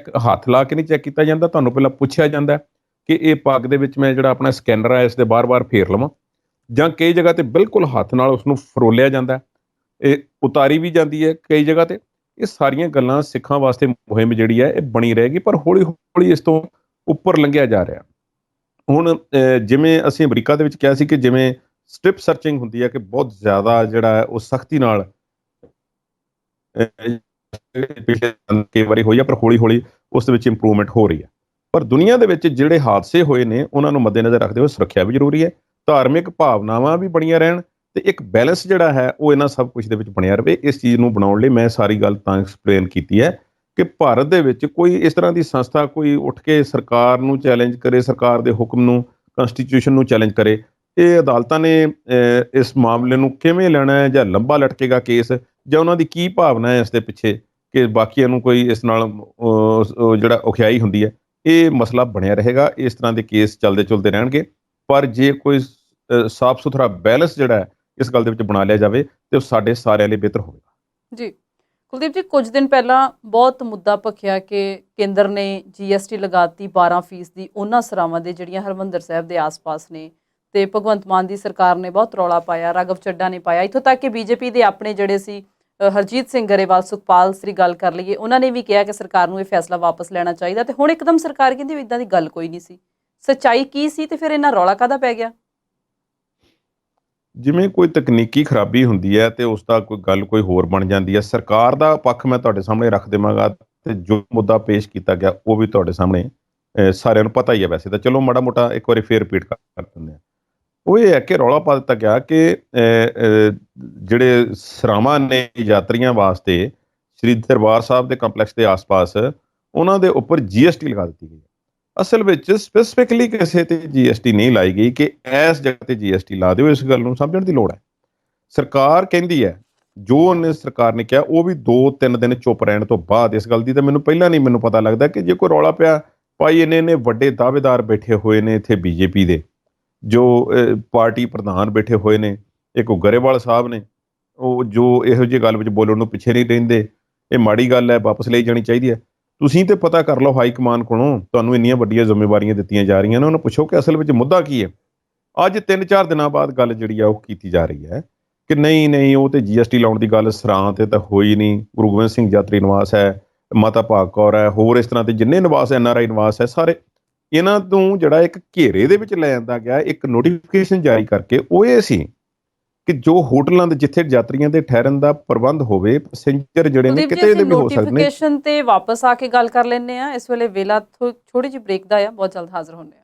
ਹੱਥ ਲਾ ਕੇ ਨਹੀਂ ਚੈੱਕ ਕੀਤਾ ਜਾਂਦਾ, ਤੁਹਾਨੂੰ ਪਹਿਲਾਂ ਪੁੱਛਿਆ ਜਾਂਦਾ ਕਿ ਇਹ ਪੱਗ ਦੇ ਵਿੱਚ ਮੈਂ ਜਿਹੜਾ ਆਪਣਾ ਸਕੈਨਰ ਹੈ ਇਸ ਦੇ ਬਾਰ-ਬਾਰ ਫੇਰ ਲਵਾਂ, ਜਾਂ ਕਈ ਜਗ੍ਹਾ ਤੇ ਬਿਲਕੁਲ ਹੱਥ ਨਾਲ ਉਸ ਨੂੰ ਫਰੋਲਿਆ ਜਾਂਦਾ, ਇਹ ਉਤਾਰੀ ਵੀ ਜਾਂਦੀ ਹੈ ਕਈ ਜਗ੍ਹਾ ਤੇ। ਇਹ ਸਾਰੀਆਂ ਗੱਲਾਂ ਸਿੱਖਾਂ ਵਾਸਤੇ ਮੁਹਿੰਮ ਜਿਹੜੀ ਹੈ ਇਹ ਬਣੀ ਰਹੇਗੀ, ਪਰ ਹੌਲੀ ਹੌਲੀ ਇਸ ਤੋਂ ਉੱਪਰ ਲੰਘਿਆ ਜਾ ਰਿਹਾ। ਹੁਣ ਜਿਵੇਂ ਅਸੀਂ ਅਮਰੀਕਾ ਦੇ ਵਿੱਚ ਕਿਹਾ ਸੀ ਕਿ ਜਿਵੇਂ ਸਟ੍ਰਿਪ ਸਰਚਿੰਗ ਹੁੰਦੀ ਹੈ ਕਿ ਬਹੁਤ ਜ਼ਿਆਦਾ ਜਿਹੜਾ ਹੈ ਉਹ ਸਖਤੀ ਨਾਲ ਕਈ ਵਾਰੀ ਹੋਈ ਆ, ਪਰ ਹੌਲੀ ਹੌਲੀ ਉਸ ਦੇ ਵਿੱਚ ਇੰਪਰੂਵਮੈਂਟ ਹੋ ਰਹੀ ਹੈ। ਪਰ ਦੁਨੀਆ ਦੇ ਵਿੱਚ ਜਿਹੜੇ ਹਾਦਸੇ ਹੋਏ ਨੇ ਉਹਨਾਂ ਨੂੰ ਮੱਦੇਨਜ਼ਰ ਰੱਖਦੇ ਹੋਏ ਸੁਰੱਖਿਆ ਵੀ ਜ਼ਰੂਰੀ ਹੈ, ਧਾਰਮਿਕ ਭਾਵਨਾਵਾਂ ਵੀ ਬਣੀਆਂ ਰਹਿਣ, ਤੇ ਇੱਕ ਬੈਲੈਂਸ ਜਿਹੜਾ ਹੈ ਉਹ ਇਹਨਾਂ ਸਭ ਕੁਝ ਦੇ ਵਿੱਚ ਬਣਿਆ ਰਹੇ। ਇਸ ਚੀਜ਼ ਨੂੰ ਬਣਾਉਣ ਲਈ ਮੈਂ ਸਾਰੀ ਗੱਲ ਤਾਂ ਐਕਸਪਲੇਨ ਕੀਤੀ ਹੈ ਕਿ ਭਾਰਤ ਦੇ ਵਿੱਚ ਕੋਈ ਇਸ ਤਰ੍ਹਾਂ ਦੀ ਸੰਸਥਾ ਕੋਈ ਉੱਠ ਕੇ ਸਰਕਾਰ ਨੂੰ ਚੈਲੰਜ ਕਰੇ, ਸਰਕਾਰ ਦੇ ਹੁਕਮ ਨੂੰ, ਕੰਸਟੀਟਿਊਸ਼ਨ ਨੂੰ ਚੈਲੰਜ ਕਰੇ। ਇਹ ਅਦਾਲਤਾਂ ਨੇ ਇਸ ਮਾਮਲੇ ਨੂੰ ਕਿਵੇਂ ਲੈਣਾ ਹੈ, ਜਾਂ ਲੰਬਾ ਲਟਕੇਗਾ ਕੇਸ, ਜਾਂ ਉਹਨਾਂ ਦੀ ਕੀ ਭਾਵਨਾ ਹੈ ਇਸ ਦੇ ਪਿੱਛੇ ਕਿ ਬਾਕੀਆਂ ਨੂੰ ਕੋਈ ਇਸ ਨਾਲ ਜਿਹੜਾ ਔਖਿਆਈ ਹੁੰਦੀ ਹੈ, ਇਹ ਮਸਲਾ ਬਣਿਆ ਰਹੇਗਾ। ਇਸ ਤਰ੍ਹਾਂ ਦੇ ਕੇਸ ਚੱਲਦੇ ਚੁਲਦੇ ਰਹਿਣਗੇ, ਪਰ ਜੇ ਕੋਈ ਸਾਫ਼ ਸੁਥਰਾ ਬੈਲੈਂਸ ਜਿਹੜਾ ਹੈ ਇਸ ਗੱਲ ਦੇ ਵਿੱਚ ਬਣਾ ਲਿਆ ਜਾਵੇ ਤੇ ਉਹ ਸਾਡੇ ਸਾਰਿਆਂ ਲਈ ਬਿਹਤਰ ਹੋਵੇਗਾ। ਜੀ ਕੁਲਦੀਪ ਜੀ, ਕੁਝ ਦਿਨ ਪਹਿਲਾਂ ਬਹੁਤ ਮੁੱਦਾ ਭਖਿਆ ਕਿ ਕੇਂਦਰ ਨੇ GST ਲਗਾਤੀ 12% ਦੀ ਉਹਨਾਂ ਸਰਾਵਾਂ ਦੇ ਜਿਹੜੀਆਂ ਹਰਿਮੰਦਰ ਸਾਹਿਬ ਦੇ ਆਸ-ਪਾਸ ਨੇ, ਤੇ ਭਗਵੰਤ ਮਾਨ ਦੀ ਸਰਕਾਰ ਨੇ ਬਹੁਤ ਰੌਲਾ ਪਾਇਆ, ਰਾਘਵ ਚੱਡਾ ਨੇ ਪਾਇਆ, ਇੱਥੋਂ ਤੱਕ ਕਿ BJP ਦੇ ਆਪਣੇ ਜਿਹੜੇ ਸੀ ਹਰਜੀਤ ਸਿੰਘ ਗਰੇਵਾਲ, ਸੁਖਪਾਲ ਦੀ ਗੱਲ ਕਰ ਲਈਏ, ਉਹਨਾਂ ਨੇ ਵੀ ਕਿਹਾ ਕਿ ਸਰਕਾਰ ਨੂੰ ਇਹ ਫੈਸਲਾ ਵਾਪਸ ਲੈਣਾ ਚਾਹੀਦਾ। ਤੇ ਹੁਣ ਇੱਕਦਮ ਸਰਕਾਰ ਕਹਿੰਦੀ ਵੀ ਇੱਦਾਂ ਦੀ ਗੱਲ ਕੋਈ ਨਹੀਂ ਸੀ। ਸੱਚਾਈ ਕੀ ਸੀ ਤੇ ਫਿਰ ਇਹਨਾਂ ਰੌਲਾ ਕਾਹਦਾ ਪੈ ਗਿਆ? ਜਿਵੇਂ ਕੋਈ ਤਕਨੀਕੀ ਖਰਾਬੀ ਹੁੰਦੀ ਹੈ ਤੇ ਉਸ ਦਾ ਕੋਈ ਗੱਲ ਕੋਈ ਹੋਰ ਬਣ ਜਾਂਦੀ ਹੈ। ਸਰਕਾਰ ਦਾ ਪੱਖ ਮੈਂ ਤੁਹਾਡੇ ਸਾਹਮਣੇ ਰੱਖ ਦੇਵਾਂਗਾ, ਤੇ ਜੋ ਮੁੱਦਾ ਪੇਸ਼ ਕੀਤਾ ਗਿਆ ਉਹ ਵੀ ਤੁਹਾਡੇ ਸਾਹਮਣੇ ਸਾਰਿਆਂ ਨੂੰ ਪਤਾ ਹੀ ਹੈ। ਵੈਸੇ ਤਾਂ ਚਲੋ ਮਾੜਾ ਮੋਟਾ ਇੱਕ ਵਾਰੀ ਫੇਰ ਰਿਪੀਟ ਕਰ ਦਿੰਦੇ ਹਾਂ। ਉਹ ਇਹ ਹੈ ਕਿ ਰੌਲਾ ਪਾ ਦਿੱਤਾ ਗਿਆ ਕਿ ਜਿਹੜੇ ਸਰਾਵਾਂ ਨੇ ਯਾਤਰੀਆਂ ਵਾਸਤੇ ਸ੍ਰੀ ਦਰਬਾਰ ਸਾਹਿਬ ਦੇ ਕੰਪਲੈਕਸ ਦੇ ਆਸ-ਪਾਸ, ਉਹਨਾਂ ਦੇ ਉੱਪਰ GST ਲਗਾ ਦਿੱਤੀ ਗਈ। ਅਸਲ ਵਿੱਚ ਸਪੈਸੀਫਿਕਲੀ ਕਿਸੇ ਤੇ GST ਨਹੀਂ ਲਾਈ ਗਈ ਕਿ ਇਸ ਜਗ੍ਹਾ ਤੇ GST ਲਾ ਦਿਓ। ਇਸ ਗੱਲ ਨੂੰ ਸਮਝਣ ਦੀ ਲੋੜ ਹੈ। ਸਰਕਾਰ ਕਹਿੰਦੀ ਹੈ, ਜੋ ਉਹਨੇ ਸਰਕਾਰ ਨੇ ਕਿਹਾ, ਉਹ ਵੀ 2-3 ਦਿਨ ਚੁੱਪ ਰਹਿਣ ਤੋਂ ਬਾਅਦ, ਇਸ ਗੱਲ ਦੀ ਤਾਂ ਮੈਨੂੰ ਪਹਿਲਾਂ ਨਹੀਂ ਮੈਨੂੰ ਪਤਾ ਲੱਗਦਾ ਕਿ ਜੇ ਕੋਈ ਰੌਲਾ ਪਿਆ ਭਾਈ, ਇੰਨੇ ਵੱਡੇ ਦਾਅਵੇਦਾਰ ਬੈਠੇ ਹੋਏ ਨੇ ਇੱਥੇ BJP ਦੇ, ਜੋ ਪਾਰਟੀ ਪ੍ਰਧਾਨ ਬੈਠੇ ਹੋਏ ਨੇ, ਇੱਕ ਗਰੇਵਾਲ ਸਾਹਿਬ ਨੇ, ਉਹ ਜੋ ਇਹੋ ਜਿਹੀ ਗੱਲ ਵਿੱਚ ਬੋਲਣ ਨੂੰ ਪਿੱਛੇ ਨਹੀਂ ਰਹਿੰਦੇ। ਇਹ ਮਾੜੀ ਗੱਲ ਹੈ, ਵਾਪਸ ਲਈ ਜਾਣੀ ਚਾਹੀਦੀ ਹੈ। ਤੁਸੀਂ ਤੇ ਪਤਾ ਕਰ ਲਓ ਹਾਈ ਕਮਾਨ ਕੋਲੋਂ, ਤੁਹਾਨੂੰ ਇੰਨੀਆਂ ਵੱਡੀਆਂ ਜ਼ਿੰਮੇਵਾਰੀਆਂ ਦਿੱਤੀਆਂ ਜਾ ਰਹੀਆਂ ਨੇ, ਉਹਨਾਂ ਨੂੰ ਪੁੱਛੋ ਕਿ ਅਸਲ ਵਿੱਚ ਮੁੱਦਾ ਕੀ ਹੈ। ਅੱਜ 3-4 ਦਿਨਾਂ ਬਾਅਦ ਗੱਲ ਜਿਹੜੀ ਆ ਉਹ ਕੀਤੀ ਜਾ ਰਹੀ ਹੈ ਕਿ ਨਹੀਂ ਉਹ ਤੇ GST ਲਾਉਣ ਦੀ ਗੱਲ ਸਰਾਂ ਤੇ ਤਾਂ ਹੋਈ ਨਹੀਂ। ਗੁਰੂ ਗੋਬਿੰਦ ਸਿੰਘ ਯਾਤਰੀ ਨਿਵਾਸ ਹੈ, ਮਾਤਾ ਭਾਗ ਕੌਰ ਹੈ, ਹੋਰ ਇਸ ਤਰ੍ਹਾਂ ਦੇ ਜਿੰਨੇ ਨਿਵਾਸ NRI ਨਿਵਾਸ ਹੈ, ਸਾਰੇ ਇਹਨਾਂ ਤੋਂ ਜਿਹੜਾ ਇੱਕ ਘੇਰੇ ਦੇ ਵਿੱਚ ਲੈ ਜਾਂਦਾ ਗਿਆ, ਇੱਕ ਨੋਟੀਫਿਕੇਸ਼ਨ ਜਾਰੀ ਕਰਕੇ। ਉਹ ਇਹ ਸੀ ਕਿ ਜੋ ਹੋਟਲਾਂ ਦੇ ਜਿੱਥੇ ਯਾਤਰੀਆਂ ਦੇ ਠਹਿਰਨ ਦਾ ਪ੍ਰਬੰਧ ਹੋਵੇ, ਪੈਸੇਂਜਰ ਜਿਹੜੇ ਨੇ ਕਿਤੇ ਦੇ ਵੀ ਹੋ ਸਕਦੇ ਨੇ। ਨੋਟੀਫਿਕੇਸ਼ਨ ਤੇ ਵਾਪਸ ਆ ਕੇ ਗੱਲ ਕਰ ਲੈਂਦੇ ਆ। ਇਸ ਵੇਲੇ ਵੇਲਾ ਥੋੜੀ ਜਿਹੀ ਬ੍ਰੇਕ ਦਾ ਆ, ਬਹੁਤ ਜਲਦ ਹਾਜ਼ਰ ਹੁੰਦੇ ਆ।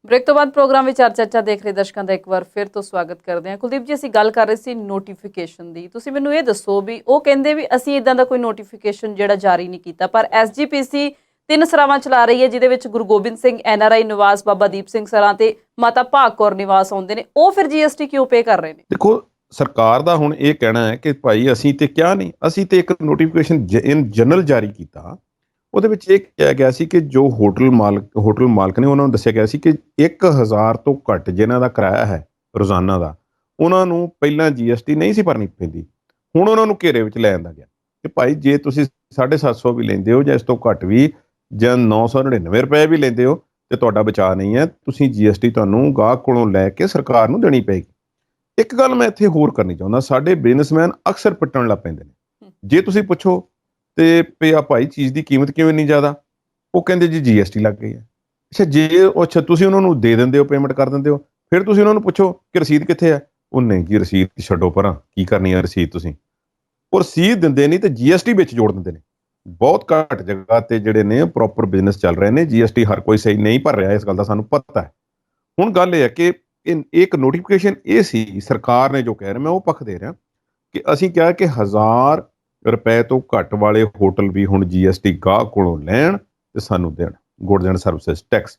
ਬ੍ਰੇਕ ਤੋਂ ਬਾਅਦ ਪ੍ਰੋਗਰਾਮ ਵਿੱਚ ਚਰਚਾ ਦੇਖ ਰਹੇ ਦਰਸ਼ਕਾਂ ਦਾ ਇੱਕ ਵਾਰ ਫਿਰ ਤੋਂ ਸਵਾਗਤ ਕਰਦੇ ਹਾਂ। ਕੁਲਦੀਪ ਜੀ, ਅਸੀਂ ਗੱਲ ਕਰ ਰਹੇ ਸੀ ਨੋਟੀਫਿਕੇਸ਼ਨ ਦੀ। ਤੁਸੀਂ ਮੈਨੂੰ ਇਹ ਦੱਸੋ ਵੀ ਉਹ ਕਹਿੰਦੇ ਵੀ ਅਸੀਂ ਇਦਾਂ ਦਾ ਕੋਈ ਨੋਟੀਫਿਕੇਸ਼ਨ ਜਿਹੜਾ ਜਾਰੀ ਨਹੀਂ ਕੀਤਾ, ਪਰ SGPC 3 ਸਰਾਵਾਂ ਚਲਾ ਰਹੀ ਹੈ, ਜਿਹਦੇ ਵਿੱਚ ਗੁਰੂ ਗੋਬਿੰਦ ਸਿੰਘ NRI ਨਿਵਾਸ, ਬਾਬਾ ਦੀਪ ਸਿੰਘ ਸਰਾਂ ਤੇ ਮਾਤਾ ਭਾਗ ਕੌਰ ਨਿਵਾਸ ਆਉਂਦੇ ਨੇ। ਉਹ ਫਿਰ GST ਕਿਉਂ ਪੇ ਕਰ ਰਹੇ ਨੇ? ਦੇਖੋ, ਸਰਕਾਰ ਦਾ ਹੁਣ ਇਹ ਕਹਿਣਾ ਹੈ ਕਿ ਭਾਈ ਅਸੀਂ ਤੇ ਕਿਹਾ ਨਹੀਂ, ਅਸੀਂ ਤੇ ਇੱਕ ਨੋਟੀਫਿਕੇਸ਼ਨ ਇਨ ਜਨਰਲ ਜਾਰੀ ਕੀਤਾ। ਉਹਦੇ ਵਿੱਚ ਇਹ ਕਿਹਾ ਗਿਆ ਸੀ ਕਿ ਜੋ ਹੋਟਲ ਮਾਲਕ ਨੇ ਉਹਨਾਂ ਨੂੰ ਦੱਸਿਆ ਗਿਆ ਸੀ ਕਿ 1000 ਤੋਂ ਘੱਟ ਜਿਨ੍ਹਾਂ ਦਾ ਕਿਰਾਇਆ ਹੈ ਰੋਜ਼ਾਨਾ ਦਾ, ਉਹਨਾਂ ਨੂੰ ਪਹਿਲਾਂ GST ਨਹੀਂ ਸੀ ਭਰਨੀ ਪੈਂਦੀ। ਹੁਣ ਉਹਨਾਂ ਨੂੰ ਘੇਰੇ ਵਿੱਚ ਲੈ ਆਂਦਾ ਗਿਆ ਕਿ ਭਾਈ ਜੇ ਤੁਸੀਂ 750 ਵੀ ਲੈਂਦੇ ਹੋ ਜਾਂ ਇਸ ਤੋਂ ਘੱਟ ਵੀ ਜਾਂ 999 ਰੁਪਏ ਵੀ ਲੈਂਦੇ ਹੋ ਤੇ ਤੁਹਾਡਾ ਬਚਾਅ ਨਹੀਂ ਹੈ, ਤੁਸੀਂ GST ਤੁਹਾਨੂੰ ਗਾਹਕ ਕੋਲੋਂ ਲੈ ਕੇ ਸਰਕਾਰ ਨੂੰ ਦੇਣੀ ਪਏਗੀ। ਇੱਕ ਗੱਲ ਮੈਂ ਇੱਥੇ ਹੋਰ ਕਰਨੀ ਚਾਹੁੰਦਾ, ਸਾਡੇ ਬਿਜ਼ਨਸਮੈਨ ਅਕਸਰ ਪਿੱਟਣ ਲੱਗ ਪੈਂਦੇ ਨੇ। ਜੇ ਤੁਸੀਂ ਪੁੱਛੋ ਤੇ ਵੀ ਆ ਭਾਈ ਚੀਜ਼ ਦੀ ਕੀਮਤ ਕਿਉਂ ਇੰਨੀ ਜ਼ਿਆਦਾ, ਉਹ ਕਹਿੰਦੇ ਜੀ GST ਲੱਗ ਗਈ ਹੈ। ਅੱਛਾ ਤੁਸੀਂ ਉਹਨਾਂ ਨੂੰ ਦੇ ਦਿੰਦੇ ਹੋ, ਪੇਮੈਂਟ ਕਰ ਦਿੰਦੇ ਹੋ, ਫਿਰ ਤੁਸੀਂ ਉਹਨਾਂ ਨੂੰ ਪੁੱਛੋ ਕਿ ਰਸੀਦ ਕਿੱਥੇ ਹੈ, ਉਹ ਨਹੀਂ ਜੀ ਰਸੀਦ ਛੱਡੋ ਪਰਾਂ, ਕੀ ਕਰਨੀ ਹੈ ਰਸੀਦ ਤੁਸੀਂ। ਉਹ ਰਸੀਦ ਦਿੰਦੇ ਨਹੀਂ ਤੇ GST ਵਿੱਚ ਜੋੜ ਦਿੰਦੇ ਨੇ। ਬਹੁਤ ਘੱਟ ਜਗ੍ਹਾ ਤੇ ਜਿਹੜੇ ਨੇ ਪ੍ਰੋਪਰ ਬਿਜ਼ਨਸ ਚੱਲ ਰਹੇ ਨੇ, GST ਹਰ ਕੋਈ ਸਹੀ ਨਹੀਂ ਭਰ ਰਿਹਾ, ਇਸ ਗੱਲ ਦਾ ਸਾਨੂੰ ਪਤਾ ਹੈ। ਹੁਣ ਗੱਲ ਇਹ ਹੈ ਕਿ ਇੱਕ ਨੋਟੀਫਿਕੇਸ਼ਨ ਇਹ ਸੀ ਸਰਕਾਰ ਨੇ ਜੋ ਕਹਿ ਰਿਹਾ, ਮੈਂ ਉਹ ਪੱਖ ਦੇ ਰਿਹਾ ਕਿ ਅਸੀਂ ਕਿਹਾ ਕਿ 1000 ਰੁਪਏ ਤੋਂ ਘੱਟ ਵਾਲੇ ਹੋਟਲ ਵੀ ਹੁਣ GST ਗਾਹਕ ਕੋਲੋਂ ਲੈਣ ਤੇ ਸਾਨੂੰ ਦੇਣ, goods and services tax.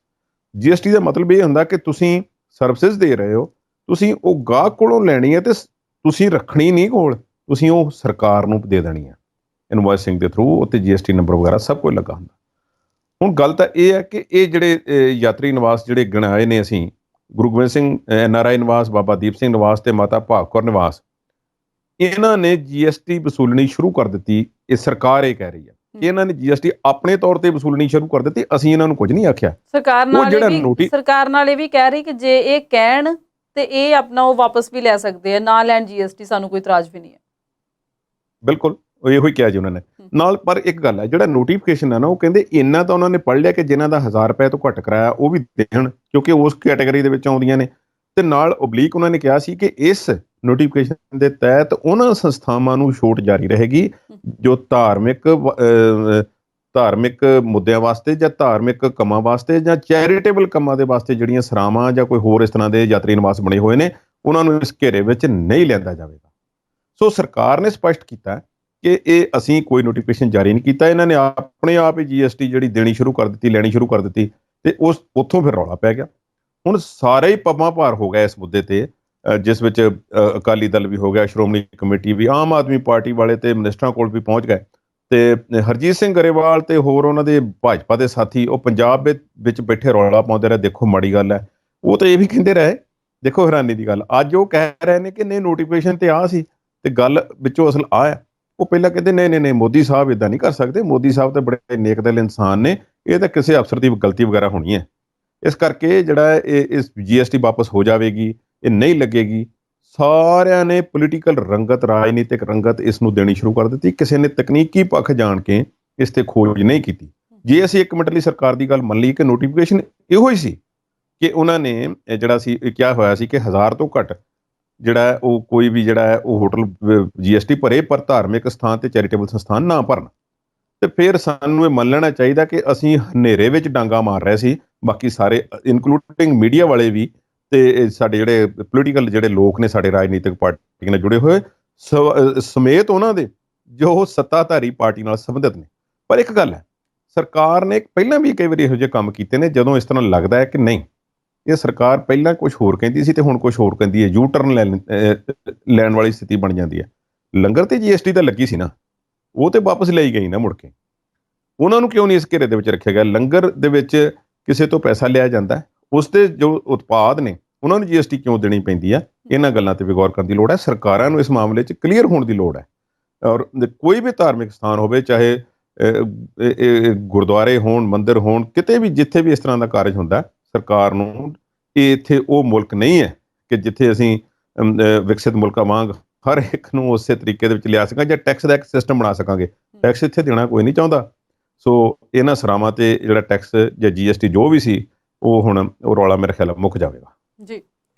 GST ਦਾ ਮਤਲਬ ਇਹ ਹੁੰਦਾ ਕਿ ਤੁਸੀਂ ਸਰਵਿਸਿਜ਼ ਦੇ ਰਹੇ ਹੋ, ਤੁਸੀਂ ਉਹ ਗਾਹਕ ਕੋਲੋਂ ਲੈਣੀ ਹੈ ਤੇ ਤੁਸੀਂ ਰੱਖਣੀ ਨਹੀਂ ਕੋਲ, ਤੁਸੀਂ ਉਹ ਸਰਕਾਰ ਨੂੰ ਦੇ ਦੇਣੀ ਹੈ ਇਨਵੋਇਸਿੰਗ ਦੇ ਥਰੂ, ਉੱਤੇ GST ਨੰਬਰ ਵਗੈਰਾ ਸਭ ਕੁਝ ਲੱਗਾ ਹੁੰਦਾ। ਹੁਣ ਗੱਲ ਤਾਂ ਇਹ ਹੈ ਕਿ ਇਹ ਜਿਹੜੇ ਯਾਤਰੀ ਨਿਵਾਸ ਜਿਹੜੇ ਗਿਣਾਏ ਨੇ ਅਸੀਂ, ਗੁਰੂ ਗੋਬਿੰਦ ਸਿੰਘ NRI ਨਿਵਾਸ, ਬਾਬਾ ਦੀਪ ਸਿੰਘ ਨਿਵਾਸ ਤੇ ਮਾਤਾ ਭਾਗ ਕੌਰ ਨਿਵਾਸ, ਇਹਨਾਂ ਨੇ GST ਵਸੂਲਣੀ ਸ਼ੁਰੂ ਕਰ ਦਿੱਤੀ। ਇਹ ਸਰਕਾਰ ਇਹ ਕਹਿ ਰਹੀ ਹੈ ਕਿ ਇਹਨਾਂ ਨੇ GST ਆਪਣੇ ਤੌਰ ਤੇ ਵਸੂਲਣੀ ਸ਼ੁਰੂ ਕਰ ਦਿੱਤੀ, ਅਸੀਂ ਇਹਨਾਂ ਨੂੰ ਕੁਝ ਨਹੀਂ ਆਖਿਆ। ਸਰਕਾਰ ਨਾਲ ਇਹ ਵੀ ਕਹਿ ਰਹੀ ਕਿ ਜੇ ਇਹ ਕਹਿਣ ਤੇ ਇਹ ਆਪਣਾ ਉਹ ਵਾਪਸ ਵੀ ਲੈ ਸਕਦੇ ਆ, ਨਾ ਲੈਣ GST, ਸਾਨੂੰ ਕੋਈ ਇਤਰਾਜ਼ ਵੀ ਨਹੀਂ ਹੈ। ਬਿਲਕੁਲ ਇਹੋ ਹੀ ਕਿਹਾ ਜੀ ਉਹਨਾਂ ਨੇ ਨਾਲ। ਪਰ ਇੱਕ ਗੱਲ ਹੈ, ਜਿਹੜਾ ਨੋਟੀਫਿਕੇਸ਼ਨ ਹੈ ਨਾ, ਉਹ ਕਹਿੰਦੇ ਇੰਨਾ ਤਾਂ ਉਹਨਾਂ ਨੇ ਪੜ੍ਹ ਲਿਆ ਕਿ ਜਿਨ੍ਹਾਂ ਦਾ 1000 ਰੁਪਏ ਤੋਂ ਘੱਟ ਕਰਾਇਆ ਉਹ ਵੀ ਦੇਣ, ਕਿਉਂਕਿ ਉਸ ਕੈਟਾਗਰੀ ਦੇ ਵਿੱਚ ਆਉਂਦੀਆਂ ਨੇ। ਤੇ ਨਾਲ ਓਬਲੀਕ ਉਹਨਾਂ ਨੇ ਕਿਹਾ ਸੀ ਕਿ ਇਸ ਨੋਟੀਫਿਕੇਸ਼ਨ ਦੇ ਤਹਿਤ ਉਹਨਾਂ ਸੰਸਥਾਵਾਂ ਨੂੰ ਛੋਟ ਜਾਰੀ ਰਹੇਗੀ ਜੋ ਧਾਰਮਿਕ ਮੁੱਦਿਆਂ ਵਾਸਤੇ ਜਾਂ ਧਾਰਮਿਕ ਕੰਮਾਂ ਵਾਸਤੇ ਜਾਂ ਚੈਰੀਟੇਬਲ ਕੰਮਾਂ ਦੇ ਵਾਸਤੇ ਜਿਹੜੀਆਂ ਸਰਾਵਾਂ ਜਾਂ ਕੋਈ ਹੋਰ ਇਸ ਤਰ੍ਹਾਂ ਦੇ ਯਾਤਰੀ ਨਿਵਾਸ ਬਣੇ ਹੋਏ ਨੇ, ਉਹਨਾਂ ਨੂੰ ਇਸ ਘੇਰੇ ਵਿੱਚ ਨਹੀਂ ਲਿਆਂਦਾ ਜਾਵੇਗਾ। ਸੋ ਸਰਕਾਰ ਨੇ ਸਪਸ਼ਟ ਕੀਤਾ ਕਿ ਇਹ ਅਸੀਂ ਕੋਈ ਨੋਟੀਫਿਕੇਸ਼ਨ ਜਾਰੀ ਨਹੀਂ ਕੀਤਾ, ਇਹਨਾਂ ਨੇ ਆਪਣੇ ਆਪ ਹੀ GST ਜਿਹੜੀ ਦੇਣੀ ਸ਼ੁਰੂ ਕਰ ਦਿੱਤੀ, ਲੈਣੀ ਸ਼ੁਰੂ ਕਰ ਦਿੱਤੀ ਤੇ ਉੱਥੋਂ ਫਿਰ ਰੌਲਾ ਪੈ ਗਿਆ। ਹੁਣ ਸਾਰੇ ਹੀ ਪੱਬਾਂ ਭਾਰ ਹੋ ਗਿਆ ਇਸ ਮੁੱਦੇ ਤੇ, ਜਿਸ ਵਿੱਚ ਅਕਾਲੀ ਦਲ ਵੀ ਹੋ ਗਿਆ, ਸ਼੍ਰੋਮਣੀ ਕਮੇਟੀ ਵੀ, ਆਮ ਆਦਮੀ ਪਾਰਟੀ ਵਾਲੇ ਤੇ ਮਿਨਿਸਟਰਾਂ ਕੋਲ ਵੀ ਪਹੁੰਚ ਗਏ ਤੇ ਹਰਜੀਤ ਸਿੰਘ ਗਰੇਵਾਲ ਤੇ ਹੋਰ ਉਹਨਾਂ ਦੇ ਭਾਜਪਾ ਦੇ ਸਾਥੀ ਉਹ ਪੰਜਾਬ ਵਿੱਚ ਬੈਠੇ ਰੌਲਾ ਪਾਉਂਦੇ ਰਹੇ। ਦੇਖੋ ਮਾੜੀ ਗੱਲ ਹੈ, ਉਹ ਤਾਂ ਇਹ ਵੀ ਕਹਿੰਦੇ ਰਹੇ, ਦੇਖੋ ਹੈਰਾਨੀ ਦੀ ਗੱਲ, ਅੱਜ ਉਹ ਕਹਿ ਰਹੇ ਨੇ ਕਿ ਨਹੀਂ ਨੋਟੀਫਿਕੇਸ਼ਨ ਤੇ ਆ ਸੀ ਤੇ ਗੱਲ ਵਿੱਚੋਂ ਅਸਲ ਆ ਹੈ। ਉਹ ਪਹਿਲਾਂ ਕਹਿੰਦੇ ਨਹੀਂ ਮੋਦੀ ਸਾਹਿਬ ਇਦਾਂ ਨਹੀਂ ਕਰ ਸਕਦੇ, ਮੋਦੀ ਸਾਹਿਬ ਤਾਂ ਬੜੇ ਨੇਕ ਦਿਲ ਇਨਸਾਨ ਨੇ, ਇਹ ਤਾਂ ਕਿਸੇ ਅਫਸਰ ਦੀ ਗਲਤੀ ਵਗੈਰਾ ਹੋਣੀ ਹੈ, ਇਸ ਕਰਕੇ ਜਿਹੜਾ ਇਸ GST ਵਾਪਸ ਹੋ ਜਾਵੇਗੀ, ਇਹ ਨਹੀਂ ਲੱਗੇਗੀ। ਸਾਰਿਆਂ ਨੇ ਪੋਲੀਟੀਕਲ ਰੰਗਤ, ਰਾਜਨੀਤਿਕ ਰੰਗਤ ਇਸ ਨੂੰ ਦੇਣੀ ਸ਼ੁਰੂ ਕਰ ਦਿੱਤੀ। ਕਿਸੇ ਨੇ ਤਕਨੀਕੀ ਪੱਖ ਜਾਣ ਕੇ ਇਸ ਤੇ ਖੋਜ ਨਹੀਂ ਕੀਤੀ। ਜੇ ਅਸੀਂ ਇੱਕ ਮਿੰਟ ਲਈ ਸਰਕਾਰ ਦੀ ਗੱਲ ਮੰਨ ਲਈ ਕਿ ਨੋਟੀਫਿਕੇਸ਼ਨ ਇਹੋ ਹੀ ਸੀ ਕਿ ਉਹਨਾਂ ਨੇ ਜਿਹੜਾ ਸੀ ਕਿਹਾ ਹੋਇਆ ਸੀ ਕਿ 1000 ਤੋਂ ਘੱਟ ਜਿਹੜਾ ਉਹ ਕੋਈ ਵੀ ਜਿਹੜਾ ਹੈ ਉਹ ਹੋਟਲ GST ਭਰੇ, ਪਰ ਧਾਰਮਿਕ ਸਥਾਨ ਤੇ ਚੈਰੀਟੇਬਲ ਸੰਸਥਾਨ ਨਾ ਭਰਨ। ਤੇ ਫਿਰ ਸਾਨੂੰ ਇਹ ਮੰਨ ਲੈਣਾ ਚਾਹੀਦਾ ਕਿ ਅਸੀਂ ਹਨੇਰੇ ਵਿੱਚ ਡਾਂਗਾ ਮਾਰ ਰਹੇ ਸੀ, ਬਾਕੀ ਸਾਰੇ ਇਨਕਲੂਡਿੰਗ ਮੀਡੀਆ ਵਾਲੇ ਵੀ ਤੇ ਸਾਡੇ ਜਿਹੜੇ ਪੋਲੀਟੀਕਲ ਜਿਹੜੇ ਲੋਕ ਨੇ ਸਾਡੇ ਰਾਜਨੀਤਿਕ ਪਾਰਟੀ ਨਾਲ ਜੁੜੇ ਹੋਏ ਸਮੇਤ ਉਹਨਾਂ ਦੇ ਜੋ ਸੱਤਾਧਾਰੀ ਪਾਰਟੀ ਨਾਲ ਸੰਬੰਧਿਤ ਨੇ। ਪਰ ਇੱਕ ਗੱਲ ਹੈ, ਸਰਕਾਰ ਨੇ ਪਹਿਲਾਂ ਵੀ ਕਈ ਵਾਰੀ ਇਹੋ ਜਿਹੇ ਕੰਮ ਕੀਤੇ ਨੇ ਜਦੋਂ ਇਸ ਤਰ੍ਹਾਂ ਲੱਗਦਾ ਹੈ ਕਿ ਨਹੀਂ ਇਹ ਸਰਕਾਰ ਪਹਿਲਾਂ ਕੁਝ ਹੋਰ ਕਹਿੰਦੀ ਸੀ ਤੇ ਹੁਣ ਕੁਝ ਹੋਰ ਕਹਿੰਦੀ ਹੈ, ਯੂ ਟਰਨ ਲੈਣ ਵਾਲੀ ਸਥਿਤੀ ਬਣ ਜਾਂਦੀ ਹੈ। ਲੰਗਰ ਤੇ GST ਤਾਂ ਲੱਗੀ ਸੀ ਨਾ, ਉਹ ਤੇ ਵਾਪਸ ਲਈ ਗਈ ਨਾ ਮੁੜ ਕੇ, ਉਹਨਾਂ ਨੂੰ ਕਿਉਂ ਨਹੀਂ ਇਸ ਘੇਰੇ ਦੇ ਵਿੱਚ ਰੱਖਿਆ ਗਿਆ? ਲੰਗਰ ਦੇ ਵਿੱਚ ਕਿਸੇ ਤੋਂ ਪੈਸਾ ਲਿਆ ਜਾਂਦਾ, ਉਸ ਦੇ ਜੋ ਉਤਪਾਦ ਨੇ ਉਹਨਾਂ ਨੂੰ GST ਕਿਉਂ ਦੇਣੀ ਪੈਂਦੀ ਆ? ਇਹਨਾਂ ਗੱਲਾਂ ਤੇ ਵੀ ਗੌਰ ਕਰਨ ਦੀ ਲੋੜ ਹੈ। ਸਰਕਾਰਾਂ ਨੂੰ ਇਸ ਮਾਮਲੇ 'ਚ ਕਲੀਅਰ ਹੋਣ ਦੀ ਲੋੜ ਹੈ। ਔਰ ਕੋਈ ਵੀ ਧਾਰਮਿਕ ਸਥਾਨ ਹੋਵੇ, ਚਾਹੇ ਗੁਰਦੁਆਰੇ ਹੋਣ, ਮੰਦਿਰ ਹੋਣ, ਕਿਤੇ ਵੀ ਜਿੱਥੇ ਵੀ ਇਸ ਤਰ੍ਹਾਂ ਦਾ ਕਾਰਜ ਹੁੰਦਾ, ਸਰਕਾਰ ਨੂੰ ਇਹ ਇੱਥੇ ਉਹ ਮੁਲਕ ਨਹੀਂ ਹੈ ਕਿ ਜਿੱਥੇ ਅਸੀਂ ਵਿਕਸਿਤ ਮੁਲਕਾਂ ਵਾਂਗ ਹਰ ਇੱਕ ਨੂੰ ਉਸੇ ਤਰੀਕੇ ਦੇ ਵਿੱਚ ਲਿਆ ਸਕਾਂ ਜਾਂ ਟੈਕਸ ਦਾ ਇੱਕ ਸਿਸਟਮ ਬਣਾ ਸਕਾਂਗੇ। ਟੈਕਸ ਇੱਥੇ ਦੇਣਾ ਕੋਈ ਨਹੀਂ ਚਾਹੁੰਦਾ। ਸੋ ਇਹਨਾਂ ਸਰਾਵਾਂ ਤੇ ਜਿਹੜਾ ਟੈਕਸ ਜਾਂ GST ਜੋ ਵੀ ਸੀ ਉਹ ਹੁਣ ਉਹ ਰੌਲਾ ਮੇਰੇ ਖਿਆਲ ਮੁੱਕ ਜਾਵੇਗਾ ਜੀ।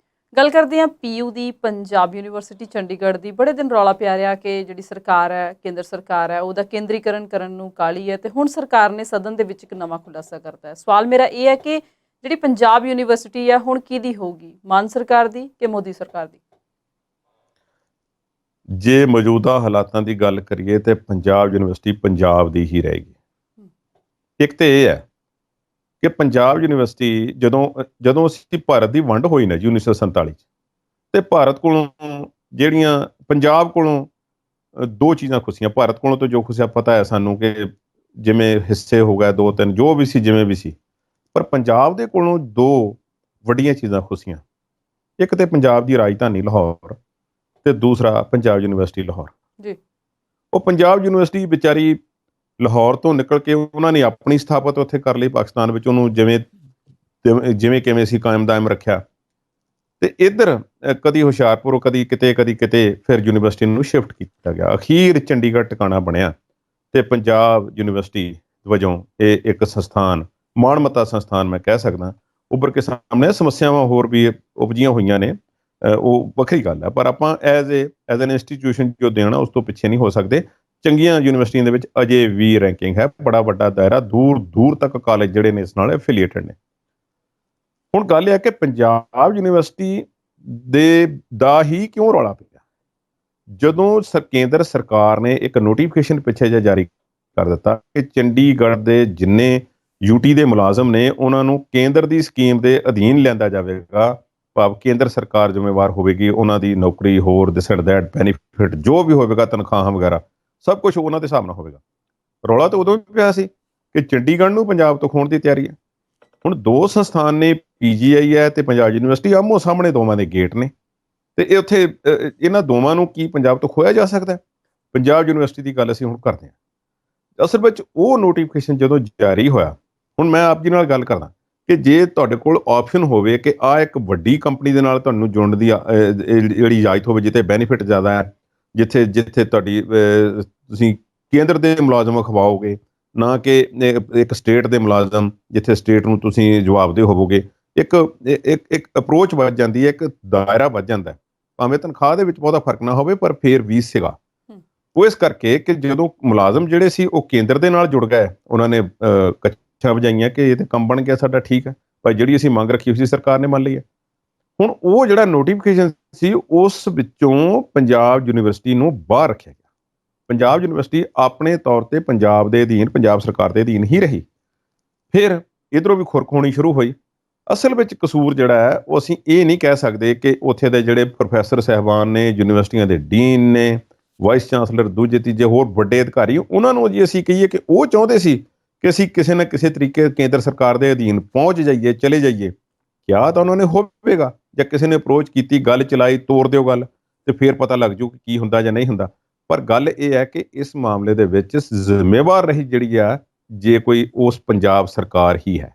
ਗੱਲ ਕਰਦੇ ਹਾਂ PU ਦੀ, ਪੰਜਾਬ ਯੂਨੀਵਰਸਿਟੀ ਚੰਡੀਗੜ੍ਹ ਦੀ। ਬੜੇ ਦਿਨ ਰੌਲਾ ਪਿਆ ਰਿਹਾ ਕਿ ਜਿਹੜੀ ਸਰਕਾਰ ਹੈ, ਕੇਂਦਰ ਸਰਕਾਰ ਹੈ, ਉਹਦਾ ਕੇਂਦਰੀਕਰਨ ਕਰਨ ਨੂੰ ਕਾਹਲੀ ਹੈ ਤੇ ਹੁਣ ਸਰਕਾਰ ਨੇ ਸਦਨ ਦੇ ਵਿੱਚ ਇੱਕ ਨਵਾਂ ਖੁਲਾਸਾ ਕਰਤਾ ਹੈ। ਸਵਾਲ ਮੇਰਾ ਇਹ ਹੈ ਕਿ ਜਿਹੜੀ ਪੰਜਾਬ ਯੂਨੀਵਰਸਿਟੀ ਹੈ ਹੁਣ ਕਿਹਦੀ ਹੋਊਗੀ, ਮਾਨ ਸਰਕਾਰ ਦੀ ਕਿ ਮੋਦੀ ਸਰਕਾਰ ਦੀ? ਜੇ ਮੌਜੂਦਾ ਹਾਲਾਤਾਂ ਦੀ ਗੱਲ ਕਰੀਏ ਤੇ ਪੰਜਾਬ ਯੂਨੀਵਰਸਿਟੀ ਪੰਜਾਬ ਦੀ ਹੀ ਰਹੇਗੀ। ਇੱਕ ਤੇ ਇਹ ਹੈ ਕਿ ਪੰਜਾਬ ਯੂਨੀਵਰਸਿਟੀ ਜਦੋਂ ਅਸੀਂ ਭਾਰਤ ਦੀ ਵੰਡ ਹੋਈ ਨਾ ਜੀ 1947 'ਚ, ਤੇ ਭਾਰਤ ਕੋਲੋਂ ਪੰਜਾਬ ਕੋਲੋਂ ਦੋ ਚੀਜ਼ਾਂ ਖੁੱਸੀਆਂ। ਭਾਰਤ ਕੋਲੋਂ ਤਾਂ ਜੋ ਖੁੱਸਿਆ ਪਤਾ ਹੈ ਸਾਨੂੰ ਕਿ ਜਿਵੇਂ ਹਿੱਸੇ ਹੋ ਗਏ 2-3 ਜੋ ਵੀ ਸੀ ਜਿਵੇਂ ਵੀ ਸੀ, ਪਰ ਪੰਜਾਬ ਦੇ ਕੋਲੋਂ 2 ਵੱਡੀਆਂ ਚੀਜ਼ਾਂ ਖੁੱਸੀਆਂ। ਇੱਕ ਤੇ ਪੰਜਾਬ ਦੀ ਰਾਜਧਾਨੀ ਲਾਹੌਰ ਤੇ ਦੂਸਰਾ ਪੰਜਾਬ ਯੂਨੀਵਰਸਿਟੀ ਲਾਹੌਰ। ਜੀ। ਉਹ ਪੰਜਾਬ ਯੂਨੀਵਰਸਿਟੀ ਵਿਚਾਰੀ ਲਾਹੌਰ ਤੋਂ ਨਿਕਲ ਕੇ ਉਹਨਾਂ ਨੇ ਆਪਣੀ ਸਥਾਪਤ ਉੱਥੇ ਕਰ ਲਈ ਪਾਕਿਸਤਾਨ ਵਿੱਚ, ਉਹਨੂੰ ਜਿਵੇਂ ਕਿਵੇਂ ਸੀ ਕਾਇਮ ਦਾਇਮ ਰੱਖਿਆ। ਤੇ ਇੱਧਰ ਕਦੀ ਹੁਸ਼ਿਆਰਪੁਰ, ਕਦੀ ਕਿਤੇ ਫਿਰ ਯੂਨੀਵਰਸਿਟੀ ਨੂੰ ਸ਼ਿਫਟ ਕੀਤਾ ਗਿਆ। ਅਖੀਰ ਚੰਡੀਗੜ੍ਹ ਟਿਕਾਣਾ ਬਣਿਆ ਤੇ ਪੰਜਾਬ ਯੂਨੀਵਰਸਿਟੀ ਵਜੋਂ ਇਹ ਇੱਕ ਸੰਸਥਾਨ, ਮਾਣਮੱਤਾ ਸੰਸਥਾਨ ਮੈਂ ਕਹਿ ਸਕਦਾ, ਉੱਭਰ ਕੇ ਸਾਹਮਣੇ। ਸਮੱਸਿਆਵਾਂ ਹੋਰ ਵੀ ਉਪਜੀਆਂ ਹੋਈਆਂ ਨੇ, ਉਹ ਵੱਖਰੀ ਗੱਲ ਹੈ, ਪਰ ਆਪਾਂ ਐਜ਼ ਐਨ ਇੰਸਟੀਟਿਊਸ਼ਨ ਜੋ ਦੇਣਾ ਉਸ ਤੋਂ ਪਿੱਛੇ ਨਹੀਂ ਹੋ ਸਕਦੇ। ਚੰਗੀਆਂ ਯੂਨੀਵਰਸਿਟੀਆਂ ਦੇ ਵਿੱਚ ਅਜੇ ਵੀ ਰੈਂਕਿੰਗ ਹੈ, ਬੜਾ ਵੱਡਾ ਦਾਇਰਾ, ਦੂਰ ਦੂਰ ਤੱਕ ਕਾਲਜ ਜਿਹੜੇ ਨੇ ਇਸ ਨਾਲ ਐਫੀਲੀਏਟਡ ਨੇ। ਹੁਣ ਗੱਲ ਇਹ ਹੈ ਕਿ ਪੰਜਾਬ ਯੂਨੀਵਰਸਿਟੀ ਦਾ ਹੀ ਕਿਉਂ ਰੌਲਾ ਪਿਆ? ਜਦੋਂ ਕੇਂਦਰ ਸਰਕਾਰ ਨੇ ਇੱਕ ਨੋਟੀਫਿਕੇਸ਼ਨ ਪਿੱਛੇ ਜਿਹਾ ਜਾਰੀ ਕਰ ਦਿੱਤਾ ਕਿ ਚੰਡੀਗੜ੍ਹ ਦੇ ਜਿੰਨੇ ਯੂਟੀ ਦੇ ਮੁਲਾਜ਼ਮ ਨੇ ਉਹਨਾਂ ਨੂੰ ਕੇਂਦਰ ਦੀ ਸਕੀਮ ਦੇ ਅਧੀਨ ਲਿਆਂਦਾ ਜਾਵੇਗਾ, ਭਾਵ ਕੇਂਦਰ ਸਰਕਾਰ ਜ਼ਿੰਮੇਵਾਰ ਹੋਵੇਗੀ, ਉਹਨਾਂ ਦੀ ਨੌਕਰੀ, ਹੋਰ ਦਿਸ ਐਂਡ ਦੈਟ ਬੈਨੀਫਿਟ ਜੋ ਵੀ ਹੋਵੇਗਾ, ਤਨਖਾਹਾਂ ਵਗੈਰਾ ਸਭ ਕੁਝ ਉਹਨਾਂ ਦੇ ਹਿਸਾਬ ਨਾਲ ਹੋਵੇਗਾ। ਰੌਲਾ ਤਾਂ ਉਦੋਂ ਵੀ ਪਿਆ ਸੀ ਕਿ ਚੰਡੀਗੜ੍ਹ ਨੂੰ ਪੰਜਾਬ ਤੋਂ ਖੋਹਣ ਦੀ ਤਿਆਰੀ ਹੈ। ਹੁਣ 2 ਸੰਸਥਾਨ ਨੇ, PGI ਹੈ ਤੇ ਪੰਜਾਬ ਯੂਨੀਵਰਸਿਟੀ, ਆਮੋ ਸਾਹਮਣੇ ਦੋਵਾਂ ਦੇ ਗੇਟ ਨੇ, ਤੇ ਇਹ ਉੱਥੇ ਇਹਨਾਂ ਦੋਵਾਂ ਨੂੰ ਕੀ ਪੰਜਾਬ ਤੋਂ ਖੋਇਆ ਜਾ ਸਕਦਾ? ਪੰਜਾਬ ਯੂਨੀਵਰਸਿਟੀ ਦੀ ਗੱਲ ਅਸੀਂ ਹੁਣ ਕਰਦੇ ਹਾਂ। ਅਸਲ ਵਿੱਚ ਉਹ ਨੋਟੀਫਿਕੇਸ਼ਨ ਜਦੋਂ ਜਾਰੀ ਹੋਇਆ, ਹੁਣ ਮੈਂ ਆਪ ਜੀ ਨਾਲ ਗੱਲ ਕਰਦਾ ਕਿ ਜੇ ਤੁਹਾਡੇ ਕੋਲ ਆਪਸ਼ਨ ਹੋਵੇ ਕਿ ਆਹ ਇੱਕ ਵੱਡੀ ਕੰਪਨੀ ਦੇ ਨਾਲ ਤੁਹਾਨੂੰ ਜੁੜਨ ਦੀ ਜਿਹੜੀ ਇਜਾਜ਼ਤ ਹੋਵੇ, ਜਿੱਥੇ ਬੈਨੀਫਿਟ ਜ਼ਿਆਦਾ ਹੈ, ਜਿੱਥੇ ਤੁਹਾਡੀ ਤੁਸੀਂ ਕੇਂਦਰ ਦੇ ਮੁਲਾਜ਼ਮ ਖਵਾਓਗੇ, ਨਾ ਕਿ ਇੱਕ ਸਟੇਟ ਦੇ ਮੁਲਾਜ਼ਮ, ਜਿੱਥੇ ਸਟੇਟ ਨੂੰ ਤੁਸੀਂ ਜਵਾਬਦੇਹ ਹੋਵੋਗੇ। ਇੱਕ ਅਪਰੋਚ ਵੱਧ ਜਾਂਦੀ ਹੈ, ਇੱਕ ਦਾਇਰਾ ਵੱਧ ਜਾਂਦਾ ਹੈ, ਭਾਵੇਂ ਤਨਖਾਹ ਦੇ ਵਿੱਚ ਬਹੁਤਾ ਫਰਕ ਨਾ ਹੋਵੇ, ਪਰ ਫੇਰ ਵੀ ਸੀਗਾ। ਉਹ ਇਸ ਕਰਕੇ ਕਿ ਜਦੋਂ ਮੁਲਾਜ਼ਮ ਜਿਹੜੇ ਸੀ ਉਹ ਕੇਂਦਰ ਦੇ ਨਾਲ ਜੁੜ ਗਏ, ਉਹਨਾਂ ਨੇ ਕੱਛਾਂ ਵਜਾਈਆਂ ਕਿ ਇਹ ਤੇ ਕੰਮ ਬਣ ਗਿਆ ਸਾਡਾ, ਠੀਕ ਹੈ ਭਾਈ, ਜਿਹੜੀ ਅਸੀਂ ਮੰਗ ਰੱਖੀ ਹੋਈ ਸੀ ਸਰਕਾਰ ਨੇ ਮੰਨ ਲਈ ਹੈ। ਹੁਣ ਉਹ ਜਿਹੜਾ ਨੋਟੀਫਿਕੇਸ਼ਨ ਸੀ ਉਸ ਵਿੱਚੋਂ ਪੰਜਾਬ ਯੂਨੀਵਰਸਿਟੀ ਨੂੰ ਬਾਹਰ ਰੱਖਿਆ ਗਿਆ। ਪੰਜਾਬ ਯੂਨੀਵਰਸਿਟੀ ਆਪਣੇ ਤੌਰ ਤੇ ਪੰਜਾਬ ਦੇ ਅਧੀਨ, ਪੰਜਾਬ ਸਰਕਾਰ ਦੇ ਅਧੀਨ ਹੀ ਰਹੀ। ਫਿਰ ਇੱਧਰੋਂ ਵੀ ਖੁਰਕ ਹੋਣੀ ਸ਼ੁਰੂ ਹੋਈ। ਅਸਲ ਵਿੱਚ ਕਸੂਰ ਜਿਹੜਾ ਹੈ ਉਹ ਅਸੀਂ ਇਹ ਨਹੀਂ ਕਹਿ ਸਕਦੇ ਕਿ ਉੱਥੇ ਦੇ ਜਿਹੜੇ ਪ੍ਰੋਫੈਸਰ ਸਾਹਿਬਾਨ ਨੇ, ਯੂਨੀਵਰਸਿਟੀਆਂ ਦੇ ਡੀਨ ਨੇ, ਵਾਈਸ ਚਾਂਸਲਰ, ਦੂਜੇ ਤੀਜੇ ਹੋਰ ਵੱਡੇ ਅਧਿਕਾਰੀ, ਉਹਨਾਂ ਨੂੰ ਜੀ ਅਸੀਂ ਕਹੀਏ ਕਿ ਉਹ ਚਾਹੁੰਦੇ ਸੀ ਕਿ ਅਸੀਂ ਕਿਸੇ ਨਾ ਕਿਸੇ ਤਰੀਕੇ ਕੇਂਦਰ ਸਰਕਾਰ ਦੇ ਅਧੀਨ ਪਹੁੰਚ ਜਾਈਏ, ਚਲੇ ਜਾਈਏ। ਕਿਹਾ ਤਾਂ ਉਹਨਾਂ ਨੇ ਹੋਵੇਗਾ, ਜਾਂ ਕਿਸੇ ਨੇ ਅਪਰੋਚ ਕੀਤੀ, ਗੱਲ ਚਲਾਈ, ਤੋਰ ਦਿਓ ਗੱਲ, ਤੇ ਫਿਰ ਪਤਾ ਲੱਗ ਜੂ ਕਿ ਕੀ ਹੁੰਦਾ ਜਾਂ ਨਹੀਂ ਹੁੰਦਾ। ਪਰ ਗੱਲ ਇਹ ਹੈ ਕਿ ਇਸ ਮਾਮਲੇ ਦੇ ਵਿੱਚ ਜ਼ਿੰਮੇਵਾਰ ਰਹੀ ਜਿਹੜੀ ਆ, ਜੇ ਕੋਈ, ਉਸ ਪੰਜਾਬ ਸਰਕਾਰ ਹੀ ਹੈ।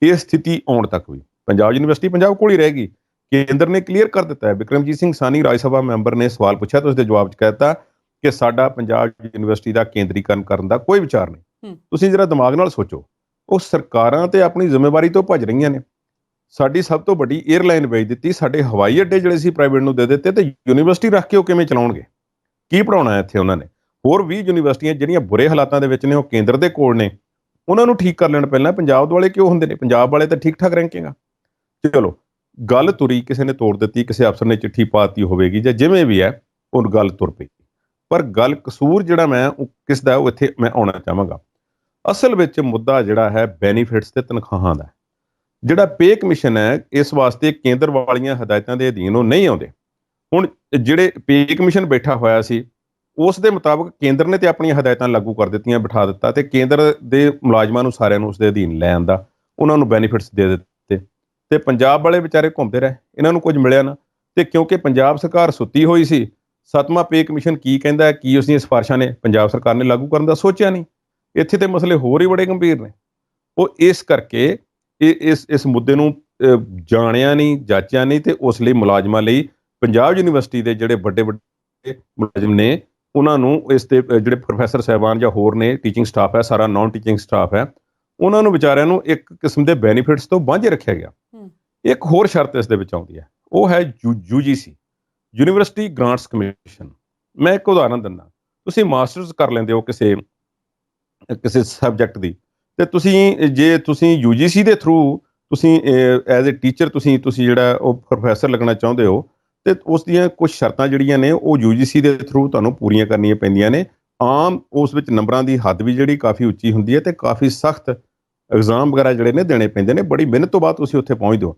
ਇਹ ਸਥਿਤੀ ਆਉਣ ਤੱਕ ਵੀ ਪੰਜਾਬ ਯੂਨੀਵਰਸਿਟੀ ਪੰਜਾਬ ਕੋਲ ਹੀ ਰਹੇਗੀ। ਕੇਂਦਰ ਨੇ ਕਲੀਅਰ ਕਰ ਦਿੱਤਾ ਹੈ। ਬਿਕਰਮਜੀਤ ਸਿੰਘ ਸਾਨੀ ਰਾਜ ਸਭਾ ਮੈਂਬਰ ਨੇ ਸਵਾਲ ਪੁੱਛਿਆ ਤਾਂ ਉਸਦੇ ਜਵਾਬ 'ਚ ਕਹਿ ਦਿੱਤਾ ਕਿ ਸਾਡਾ ਪੰਜਾਬ ਯੂਨੀਵਰਸਿਟੀ ਦਾ ਕੇਂਦਰੀਕਰਨ ਕਰਨ ਦਾ ਕੋਈ ਵਿਚਾਰ ਨਹੀਂ। ਤੁਸੀਂ ਜਰਾ ਦਿਮਾਗ ਨਾਲ ਸੋਚੋ, ਉਹ ਸਰਕਾਰਾਂ ਤੇ ਆਪਣੀ ਜ਼ਿੰਮੇਵਾਰੀ ਤੋਂ ਭੱਜ ਰਹੀਆਂ ਨੇ। ਸਾਡੀ ਸਭ ਤੋਂ ਵੱਡੀ 에ਅਰਲਾਈਨ ਵੇਚ ਦਿੱਤੀ, ਸਾਡੇ ਹਵਾਈ ਅੱਡੇ ਜਿਹੜੇ ਸੀ ਪ੍ਰਾਈਵੇਟ ਨੂੰ ਦੇ ਦਿੱਤੇ, ਤੇ ਯੂਨੀਵਰਸਿਟੀ ਰੱਖ ਕੇ ਉਹ ਕਿਵੇਂ ਚਲਾਉਣਗੇ? ਕੀ ਪੜਾਉਣਾ ਇੱਥੇ ਉਹਨਾਂ ਨੇ? ਹੋਰ 20 ਯੂਨੀਵਰਸਿਟੀਆਂ ਜਿਹੜੀਆਂ ਬੁਰੇ ਹਾਲਾਤਾਂ ਦੇ ਵਿੱਚ ਨੇ, ਉਹ ਕੇਂਦਰ ਦੇ ਕੋਲ ਨੇ, ਉਹਨਾਂ ਨੂੰ ਠੀਕ ਕਰ ਲੈਣ ਪਹਿਲਾਂ। ਪੰਜਾਬ ਵਾਲੇ ਕਿਉਂ ਹੁੰਦੇ ਨੇ? ਪੰਜਾਬ ਵਾਲੇ ਤਾਂ ਠੀਕ ਠਾਕ ਰੈਂਕਿੰਗ ਆ। ਚਲੋ ਗੱਲ ਤੁਰੀ, ਕਿਸੇ ਨੇ ਤੋੜ ਦਿੱਤੀ, ਕਿਸੇ ਅਫਸਰ ਨੇ ਚਿੱਠੀ ਪਾਤੀ ਹੋਵੇਗੀ, ਜਾਂ ਜਿਵੇਂ ਵੀ ਹੈ ਉਹ ਗੱਲ ਤੁਰ ਪਈ। ਪਰ ਗੱਲ, ਕਸੂਰ ਜਿਹੜਾ ਮੈਂ ਉਹ ਕਿਸ ਦਾ, ਉਹ ਇੱਥੇ ਮੈਂ ਆਉਣਾ ਚਾਹਾਂਗਾ। ਅਸਲ ਵਿੱਚ ਮੁੱਦਾ ਜਿਹੜਾ ਹੈ ਬੈਨੀਫਿਟਸ ਤੇ ਤਨਖਾਹਾਂ ਦਾ। ਜਿਹੜਾ ਪੇ ਕਮਿਸ਼ਨ ਹੈ, ਇਸ ਵਾਸਤੇ ਕੇਂਦਰ ਵਾਲੀਆਂ ਹਦਾਇਤਾਂ ਦੇ ਅਧੀਨ ਉਹ ਨਹੀਂ ਆਉਂਦੇ। ਹੁਣ ਜਿਹੜੇ ਪੇ ਕਮਿਸ਼ਨ ਬੈਠਾ ਹੋਇਆ ਸੀ, ਉਸ ਦੇ ਮੁਤਾਬਕ ਕੇਂਦਰ ਨੇ ਤੇ ਆਪਣੀਆਂ ਹਦਾਇਤਾਂ ਲਾਗੂ ਕਰ ਦਿੱਤੀਆਂ, ਬਿਠਾ ਦਿੱਤਾ, ਤੇ ਕੇਂਦਰ ਦੇ ਮੁਲਾਜ਼ਮਾਂ ਨੂੰ ਸਾਰਿਆਂ ਨੂੰ ਉਸ ਦੇ ਅਧੀਨ ਲੈ ਆਂਦਾ, ਉਹਨਾਂ ਨੂੰ ਬੈਨੀਫਿਟਸ ਦੇ ਦਿੱਤੇ, ਤੇ ਪੰਜਾਬ ਵਾਲੇ ਵਿਚਾਰੇ ਘੁੰਮਦੇ ਰਹੇ, ਇਹਨਾਂ ਨੂੰ ਕੁਝ ਮਿਲਿਆ ਨਾ। ਤੇ ਕਿਉਂਕਿ ਪੰਜਾਬ ਸਰਕਾਰ ਸੁੱਤੀ ਹੋਈ ਸੀ, 7ਵਾਂ ਪੇ ਕਮਿਸ਼ਨ ਕੀ ਕਹਿੰਦਾ, ਕੀ ਉਸਦੀਆਂ ਸਿਫਾਰਿਸ਼ਾਂ ਨੇ, ਪੰਜਾਬ ਸਰਕਾਰ ਨੇ ਲਾਗੂ ਕਰਨ ਦਾ ਸੋਚਿਆ ਨਹੀਂ। ਇੱਥੇ ਤੇ ਮਸਲੇ ਹੋਰ ਹੀ ਬੜੇ ਗੰਭੀਰ ਨੇ। ਉਹ ਇਸ ਕਰਕੇ ਇਸ ਮੁੱਦੇ ਨੂੰ ਜਾਣਿਆ ਨਹੀਂ, ਜਾਚਿਆ ਨਹੀਂ, ਤੇ ਉਸ ਲਈ ਮੁਲਾਜ਼ਮਾਂ ਲਈ ਪੰਜਾਬ ਯੂਨੀਵਰਸਿਟੀ ਦੇ ਜਿਹੜੇ ਵੱਡੇ ਮੁਲਾਜ਼ਮ ਨੇ, ਉਹਨਾਂ ਨੂੰ ਇਸ ਤੇ ਜਿਹੜੇ ਪ੍ਰੋਫੈਸਰ ਸਾਹਿਬਾਨ ਜਾਂ ਹੋਰ ਨੇ, ਟੀਚਿੰਗ ਸਟਾਫ ਹੈ, ਸਾਰਾ ਨਾਨ ਟੀਚਿੰਗ ਸਟਾਫ ਹੈ, ਉਹਨਾਂ ਨੂੰ ਵਿਚਾਰਿਆਂ ਨੂੰ ਇੱਕ ਕਿਸਮ ਦੇ ਬੈਨੀਫਿਟਸ ਤੋਂ ਵਾਂਝੇ ਰੱਖਿਆ ਗਿਆ। ਇੱਕ ਹੋਰ ਸ਼ਰਤ ਇਸ ਦੇ ਵਿੱਚ ਆਉਂਦੀ ਹੈ, ਉਹ ਹੈ UGC, ਯੂਨੀਵਰਸਿਟੀ ਗ੍ਰਾਂਟਸ ਕਮਿਸ਼ਨ। ਮੈਂ ਇੱਕ ਉਦਾਹਰਨ ਦਿੰਦਾ। ਤੁਸੀਂ ਮਾਸਟਰਸ ਕਰ ਲੈਂਦੇ ਹੋ ਕਿਸੇ ਸਬਜੈਕਟ ਦੀ, ਤੇ ਜੇ ਤੁਸੀਂ UGC ਦੇ ਥਰੂ ਤੁਸੀਂ ਐਜ਼ ਏ ਟੀਚਰ ਤੁਸੀਂ ਜਿਹੜਾ ਉਹ ਪ੍ਰੋਫੈਸਰ ਲੱਗਣਾ ਚਾਹੁੰਦੇ ਹੋ, ਤੇ ਉਸ ਦੀਆਂ ਕੁਝ ਸ਼ਰਤਾਂ ਜਿਹੜੀਆਂ ਨੇ ਉਹ UGC ਦੇ ਥਰੂ ਤੁਹਾਨੂੰ ਪੂਰੀਆਂ ਕਰਨੀਆਂ ਪੈਂਦੀਆਂ ਨੇ। ਆਮ ਉਸ ਵਿੱਚ ਨੰਬਰਾਂ ਦੀ ਹੱਦ ਵੀ ਜਿਹੜੀ ਕਾਫੀ ਉੱਚੀ ਹੁੰਦੀ ਹੈ, ਤੇ ਕਾਫੀ ਸਖਤ ਐਗਜ਼ਾਮ ਵਗੈਰਾ ਜਿਹੜੇ ਨੇ ਦੇਣੇ ਪੈਂਦੇ ਨੇ। ਬੜੀ ਮਿਹਨਤ ਤੋਂ ਬਾਅਦ ਤੁਸੀਂ ਉੱਥੇ ਪਹੁੰਚਦੇ ਹੋ।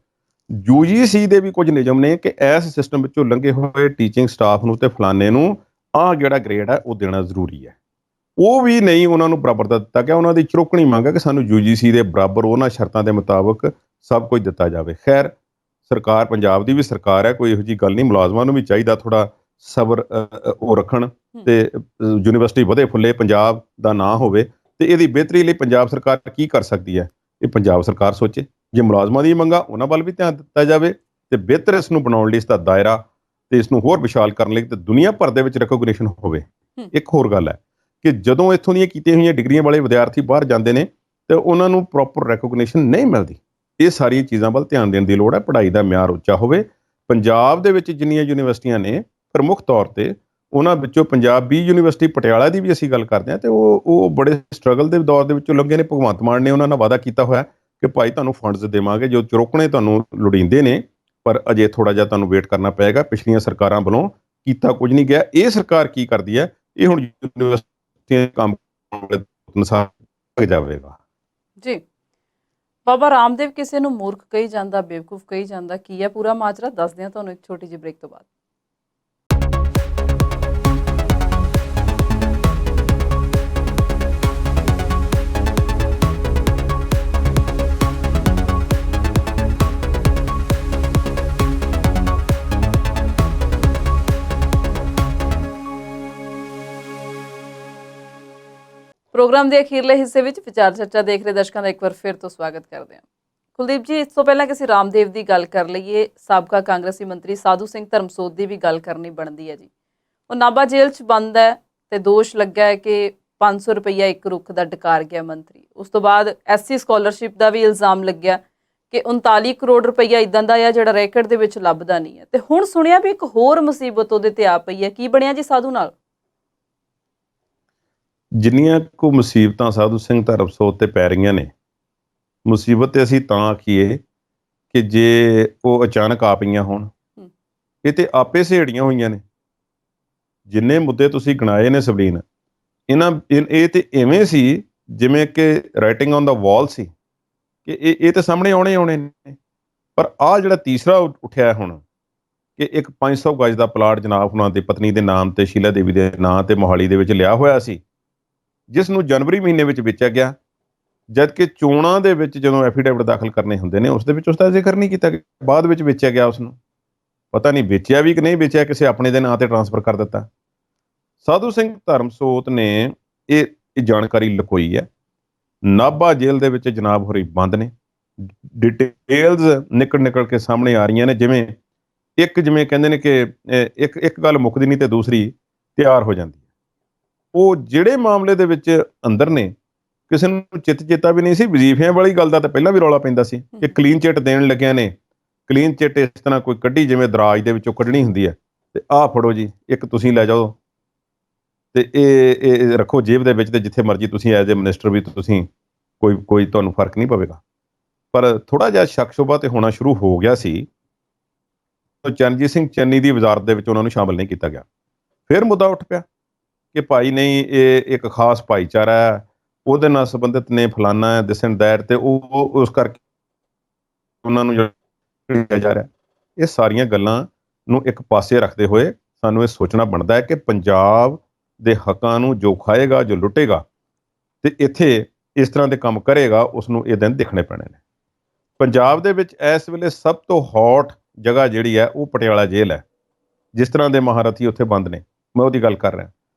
UGC ਦੇ ਵੀ ਕੁਝ ਨਿਯਮ ਨੇ ਕਿ ਇਸ ਸਿਸਟਮ ਵਿੱਚੋਂ ਲੰਘੇ ਹੋਏ ਟੀਚਿੰਗ ਸਟਾਫ ਨੂੰ ਤੇ ਫਲਾਣੇ ਨੂੰ ਆਹ ਜਿਹੜਾ ਗ੍ਰੇਡ ਹੈ ਉਹ ਦੇਣਾ ਜ਼ਰੂਰੀ ਹੈ। ਉਹ ਵੀ ਨਹੀਂ ਉਹਨਾਂ ਨੂੰ ਬਰਾਬਰ ਦਾ ਦਿੱਤਾ ਗਿਆ। ਉਹਨਾਂ ਦੀ ਚਰੋਕਣੀ ਮੰਗ ਹੈ ਕਿ ਸਾਨੂੰ UGC ਦੇ ਬਰਾਬਰ ਉਹਨਾਂ ਸ਼ਰਤਾਂ ਦੇ ਮੁਤਾਬਕ ਸਭ ਕੁਝ ਦਿੱਤਾ ਜਾਵੇ। ਖੈਰ, ਸਰਕਾਰ ਪੰਜਾਬ ਦੀ ਵੀ ਸਰਕਾਰ ਹੈ, ਕੋਈ ਇਹੋ ਜਿਹੀ ਗੱਲ ਨਹੀਂ। ਮੁਲਾਜ਼ਮਾਂ ਨੂੰ ਵੀ ਚਾਹੀਦਾ ਥੋੜ੍ਹਾ ਸਬਰ ਉਹ ਰੱਖਣ ਤੇ ਯੂਨੀਵਰਸਿਟੀ ਵਧੇ ਫੁੱਲੇ, ਪੰਜਾਬ ਦਾ ਨਾਂ ਹੋਵੇ। ਤੇ ਇਹਦੀ ਬਿਹਤਰੀ ਲਈ ਪੰਜਾਬ ਸਰਕਾਰ ਕੀ ਕਰ ਸਕਦੀ ਹੈ, ਇਹ ਪੰਜਾਬ ਸਰਕਾਰ ਸੋਚੇ। ਜੇ ਮੁਲਾਜ਼ਮਾਂ ਦੀ ਮੰਗਾਂ ਉਹਨਾਂ ਵੱਲ ਵੀ ਧਿਆਨ ਦਿੱਤਾ ਜਾਵੇ ਤੇ ਬਿਹਤਰ ਇਸ ਨੂੰ ਬਣਾਉਣ ਲਈ, ਇਸ ਦਾ ਦਾਇਰਾ ਤੇ ਇਸ ਨੂੰ ਹੋਰ ਵਿਸ਼ਾਲ ਕਰਨ ਲਈ ਤੇ ਦੁਨੀਆ ਭਰ ਦੇ ਵਿੱਚ ਰਿਕੋਗਨੀਸ਼ਨ ਹੋਵੇ। ਇੱਕ ਹੋਰ ਗੱਲ ਹੈ ਕਿ ਜਦੋਂ ਇੱਥੋਂ ਦੀਆਂ ਕੀਤੀਆਂ ਹੋਈਆਂ ਡਿਗਰੀਆਂ ਵਾਲੇ ਵਿਦਿਆਰਥੀ ਬਾਹਰ ਜਾਂਦੇ ਨੇ ਤੇ ਉਹਨਾਂ ਨੂੰ ਪ੍ਰੋਪਰ ਰਿਕੋਗਨੀਸ਼ਨ ਨਹੀਂ ਮਿਲਦੀ। ਇਹ ਸਾਰੀਆਂ ਚੀਜ਼ਾਂ ਵੱਲ ਧਿਆਨ ਦੇਣ ਦੀ ਲੋੜ ਹੈ। ਪੜ੍ਹਾਈ ਦਾ ਮਿਆਰ ਉੱਚਾ ਹੋਵੇ। ਪੰਜਾਬ ਦੇ ਵਿੱਚ ਜਿੰਨੀਆਂ ਯੂਨੀਵਰਸਿਟੀਆਂ ਨੇ, ਪ੍ਰਮੁੱਖ ਤੌਰ ਤੇ ਉਹਨਾਂ ਵਿੱਚੋਂ ਪੰਜਾਬੀ ਯੂਨੀਵਰਸਿਟੀ ਪਟਿਆਲਾ ਦੀ ਵੀ ਅਸੀਂ ਗੱਲ ਕਰਦੇ ਹਾਂ ਤੇ ਉਹ ਬੜੇ ਸਟਰਗਲ ਦੇ ਦੌਰ ਦੇ ਵਿੱਚੋਂ ਲੰਘੇ ਨੇ। ਭਗਵੰਤ ਮਾਨ ਨੇ ਉਹਨਾਂ ਨਾਲ ਵਾਅਦਾ ਕੀਤਾ ਹੋਇਆ ਕਿ ਭਾਈ ਤੁਹਾਨੂੰ ਫੰਡਸ ਦੇਵਾਂਗੇ, ਜੋ ਚੁਰੋਕਣੇ ਤੁਹਾਨੂੰ ਲੋੜੀਂਦੇ ਨੇ, ਪਰ ਅਜੇ ਥੋੜ੍ਹਾ ਜਿਹਾ ਤੁਹਾਨੂੰ ਵੇਟ ਕਰਨਾ ਪਏਗਾ। ਪਿਛਲੀਆਂ ਸਰਕਾਰਾਂ ਵੱਲੋਂ ਕੀਤਾ ਕੁਝ ਨਹੀਂ ਗਿਆ। ਇਹ ਸਰਕਾਰ ਕੀ ਕਰਦੀ ਹੈ, ਇਹ ਹੁਣ ਯੂਨੀਵਰਸਿਟੀਆਂ ਕੰਮ ਅਨੁਸਾਰ ਜਾਵੇਗਾ ਜੀ। ਬਾਬਾ ਰਾਮਦੇਵ ਕਿਸੇ ਨੂੰ ਮੂਰਖ ਕਹੀ ਜਾਂਦਾ, ਬੇਵਕੂਫ ਕਹੀ ਜਾਂਦਾ, ਕੀ ਹੈ ਪੂਰਾ ਮਾਜਰਾ, ਦੱਸਦੇ ਹਾਂ ਤੁਹਾਨੂੰ ਇੱਕ ਛੋਟੀ ਜਿਹੀ ਬ੍ਰੇਕ ਤੋਂ ਬਾਅਦ। ਪ੍ਰੋਗਰਾਮ ਦੇ ਅਖੀਰਲੇ ਹਿੱਸੇ ਵਿੱਚ ਵਿਚਾਰ ਚਰਚਾ ਦੇਖ ਰਹੇ ਦਰਸ਼ਕਾਂ ਦਾ ਇੱਕ ਵਾਰ ਫਿਰ ਤੋਂ ਸਵਾਗਤ ਕਰਦੇ ਹਾਂ। ਕੁਲਦੀਪ ਜੀ, ਇਸ ਤੋਂ ਪਹਿਲਾਂ ਕਿ ਅਸੀਂ ਰਾਮਦੇਵ ਦੀ ਗੱਲ ਕਰ ਲਈਏ, ਸਾਬਕਾ ਕਾਂਗਰਸੀ ਮੰਤਰੀ ਸਾਧੂ ਸਿੰਘ ਧਰਮਸੋਤ ਦੀ ਵੀ ਗੱਲ ਕਰਨੀ ਬਣਦੀ ਹੈ ਜੀ। ਉਹ ਨਾਭਾ ਜੇਲ੍ਹ 'ਚ ਬੰਦ ਹੈ ਤੇ ਦੋਸ਼ ਲੱਗਾ ਹੈ ਕਿ 500 ਰੁਪਈਆ ਇੱਕ ਰੁੱਖ ਦਾ ਡਕਾਰ ਗਿਆ ਮੰਤਰੀ। ਉਸ ਤੋਂ ਬਾਅਦ SC ਸਕਾਲਰਸ਼ਿਪ ਦਾ ਵੀ ਇਲਜ਼ਾਮ ਲੱਗਿਆ ਕਿ 39 ਕਰੋੜ ਰੁਪਈਆ ਇੱਦਾਂ ਦਾ ਆ ਜਿਹੜਾ ਰੈਕਟ ਦੇ ਵਿੱਚ ਲੱਭਦਾ ਨਹੀਂ ਹੈ। ਤੇ ਹੁਣ ਸੁਣਿਆ ਵੀ ਇੱਕ ਹੋਰ ਮੁਸੀਬਤ ਉਹਦੇ ਤੇ ਆ ਪਈ ਹੈ। ਕੀ ਬਣਿਆ ਜੀ ਸਾਧੂ ਨਾਲ? ਜਿੰਨੀਆਂ ਕੁ ਮੁਸੀਬਤਾਂ ਸਾਧੂ ਸਿੰਘ ਧਰਮਸੋਤ ਤੇ ਪੈ ਰਹੀਆਂ ਨੇ, ਮੁਸੀਬਤ ਤੇ ਅਸੀਂ ਤਾਂ ਆਖੀਏ ਕਿ ਜੇ ਉਹ ਅਚਾਨਕ ਆ ਪਈਆਂ ਹੋਣ, ਇਹ ਤੇ ਆਪੇ ਸਹੇੜੀਆਂ ਹੋਈਆਂ ਨੇ। ਜਿੰਨੇ ਮੁੱਦੇ ਤੁਸੀਂ ਗਿਣਾਏ ਨੇ ਸਵਲੀਨ, ਇਹ ਤੇ ਇਵੇਂ ਸੀ ਜਿਵੇਂ ਕਿ ਰਾਈਟਿੰਗ ਔਨ ਦਾ ਵਾਲ ਸੀ ਕਿ ਇਹ ਤੇ ਸਾਹਮਣੇ ਆਉਣੇ ਨੇ। ਪਰ ਆਹ ਜਿਹੜਾ ਤੀਸਰਾ ਉੱਠਿਆ ਹੁਣ ਕਿ ਇੱਕ 500 ਗਜ ਦਾ ਪਲਾਟ ਜਨਾਬ ਉਹਨਾਂ ਦੀ ਪਤਨੀ ਦੇ ਨਾਮ ਤੇ, ਸ਼ੀਲਾ ਦੇਵੀ ਦੇ ਨਾਂ ਤੇ ਮੋਹਾਲੀ ਦੇ ਵਿੱਚ ਲਿਆ ਹੋਇਆ ਸੀ, ਜਿਸ ਨੂੰ ਜਨਵਰੀ ਮਹੀਨੇ ਵਿੱਚ ਵੇਚਿਆ ਗਿਆ, ਜਦ ਕਿ ਚੋਣਾਂ ਦੇ ਵਿੱਚ ਜਦੋਂ ਐਫੀਡੇਵਿਟ ਦਾਖਲ ਕਰਨੇ ਹੁੰਦੇ ਨੇ ਉਸ ਦੇ ਵਿੱਚ ਉਸਦਾ ਜ਼ਿਕਰ ਨਹੀਂ ਕੀਤਾ ਗਿਆ। ਬਾਅਦ ਵਿੱਚ ਵੇਚਿਆ ਗਿਆ। ਉਸਨੂੰ ਪਤਾ ਨਹੀਂ ਵੇਚਿਆ ਵੀ ਕਿ ਨਹੀਂ ਵੇਚਿਆ, ਕਿਸੇ ਆਪਣੇ ਦੇ ਨਾਂ ਤੇ ਟਰਾਂਸਫਰ ਕਰ ਦਿੱਤਾ। ਸਾਧੂ ਸਿੰਘ ਧਰਮਸੋਤ ਨੇ ਇਹ ਜਾਣਕਾਰੀ ਲੁਕੋਈ ਹੈ। ਨਾਭਾ ਜੇਲ੍ਹ ਦੇ ਵਿੱਚ ਜਨਾਬ ਹੋਰੀ ਬੰਦ ਨੇ। ਡਿਟੇਲਸ ਨਿਕਲ ਕੇ ਸਾਹਮਣੇ ਆ ਰਹੀਆਂ ਨੇ। ਜਿਵੇਂ ਕਹਿੰਦੇ ਨੇ ਕਿ ਇੱਕ ਗੱਲ ਮੁੱਕਦੀ ਨਹੀਂ ਤੇ ਦੂਸਰੀ ਤਿਆਰ ਹੋ ਜਾਂਦੀ ਹੈ। ਉਹ ਜਿਹੜੇ ਮਾਮਲੇ ਦੇ ਵਿੱਚ ਅੰਦਰ ਨੇ, ਕਿਸੇ ਨੂੰ ਚੇਤਾ ਵੀ ਨਹੀਂ ਸੀ। ਵਜ਼ੀਫਿਆਂ ਵਾਲੀ ਗੱਲ ਦਾ ਤਾਂ ਪਹਿਲਾਂ ਵੀ ਰੌਲਾ ਪੈਂਦਾ ਸੀ ਕਿ ਕਲੀਨ ਚਿੱਟ ਦੇਣ ਲੱਗਿਆਂ ਨੇ, ਕਲੀਨ ਚਿੱਟ ਇਸ ਤਰ੍ਹਾਂ ਕੋਈ ਕੱਢੀ ਜਿਵੇਂ ਦਰਾਜ ਦੇ ਵਿੱਚੋਂ ਕੱਢਣੀ ਹੁੰਦੀ ਹੈ, ਤੇ ਆਹ ਫੜੋ ਜੀ, ਇੱਕ ਤੁਸੀਂ ਲੈ ਜਾਓ ਤੇ ਇਹ ਰੱਖੋ ਜੇਬ ਦੇ ਵਿੱਚ, ਤੇ ਜਿੱਥੇ ਮਰਜ਼ੀ ਤੁਸੀਂ ਐਜ਼ ਏ ਮਿਨਿਸਟਰ ਵੀ ਤੁਸੀਂ ਕੋਈ ਤੁਹਾਨੂੰ ਫਰਕ ਨਹੀਂ ਪਵੇਗਾ। ਪਰ ਥੋੜ੍ਹਾ ਜਿਹਾ ਸ਼ੱਕ ਸ਼ੁਬਾ ਤੇ ਹੋਣਾ ਸ਼ੁਰੂ ਹੋ ਗਿਆ ਸੀ। ਚਰਨਜੀਤ ਸਿੰਘ ਚੰਨੀ ਦੀ ਵਜ਼ਾਰਤ ਦੇ ਵਿੱਚ ਉਹਨਾਂ ਨੂੰ ਸ਼ਾਮਲ ਨਹੀਂ ਕੀਤਾ ਗਿਆ। ਫਿਰ ਮੁੱਦਾ ਉੱਠ ਪਿਆ ਕਿ ਭਾਈ ਨਹੀਂ, ਇਹ ਇੱਕ ਖਾਸ ਭਾਈਚਾਰਾ ਹੈ, ਉਹਦੇ ਨਾਲ ਸੰਬੰਧਿਤ ਨੇ, ਫਲਾਨਾ ਹੈ, ਦਿਸ ਐਂਡ ਦੈਟ, ਤੇ ਉਹ ਉਸ ਕਰਕੇ ਉਹਨਾਂ ਨੂੰ ਜਿਹੜਾ ਜਾ ਰਿਹਾ। ਇਹ ਸਾਰੀਆਂ ਗੱਲਾਂ ਨੂੰ ਇੱਕ ਪਾਸੇ ਰੱਖਦੇ ਹੋਏ ਸਾਨੂੰ ਇਹ ਸੋਚਣਾ ਬਣਦਾ ਹੈ ਕਿ ਪੰਜਾਬ ਦੇ ਹੱਕਾਂ ਨੂੰ ਜੋ ਖਾਏਗਾ, ਜੋ ਲੁੱਟੇਗਾ ਤੇ ਇੱਥੇ ਇਸ ਤਰ੍ਹਾਂ ਦੇ ਕੰਮ ਕਰੇਗਾ, ਉਸ ਨੂੰ ਇਹ ਦਿਨ ਦੇਖਣੇ ਪੈਣੇ ਨੇ। ਪੰਜਾਬ ਦੇ ਵਿੱਚ ਇਸ ਵੇਲੇ ਸਭ ਤੋਂ ਹੌਟ ਜਗ੍ਹਾ ਜਿਹੜੀ ਹੈ ਉਹ ਪਟਿਆਲਾ ਜੇਲ੍ਹ ਹੈ। ਜਿਸ ਤਰ੍ਹਾਂ ਦੇ ਮਹਾਰਥੀ ਉੱਥੇ ਬੰਦ ਨੇ, ਮੈਂ ਉਹਦੀ ਗੱਲ ਕਰ ਰਿਹਾ।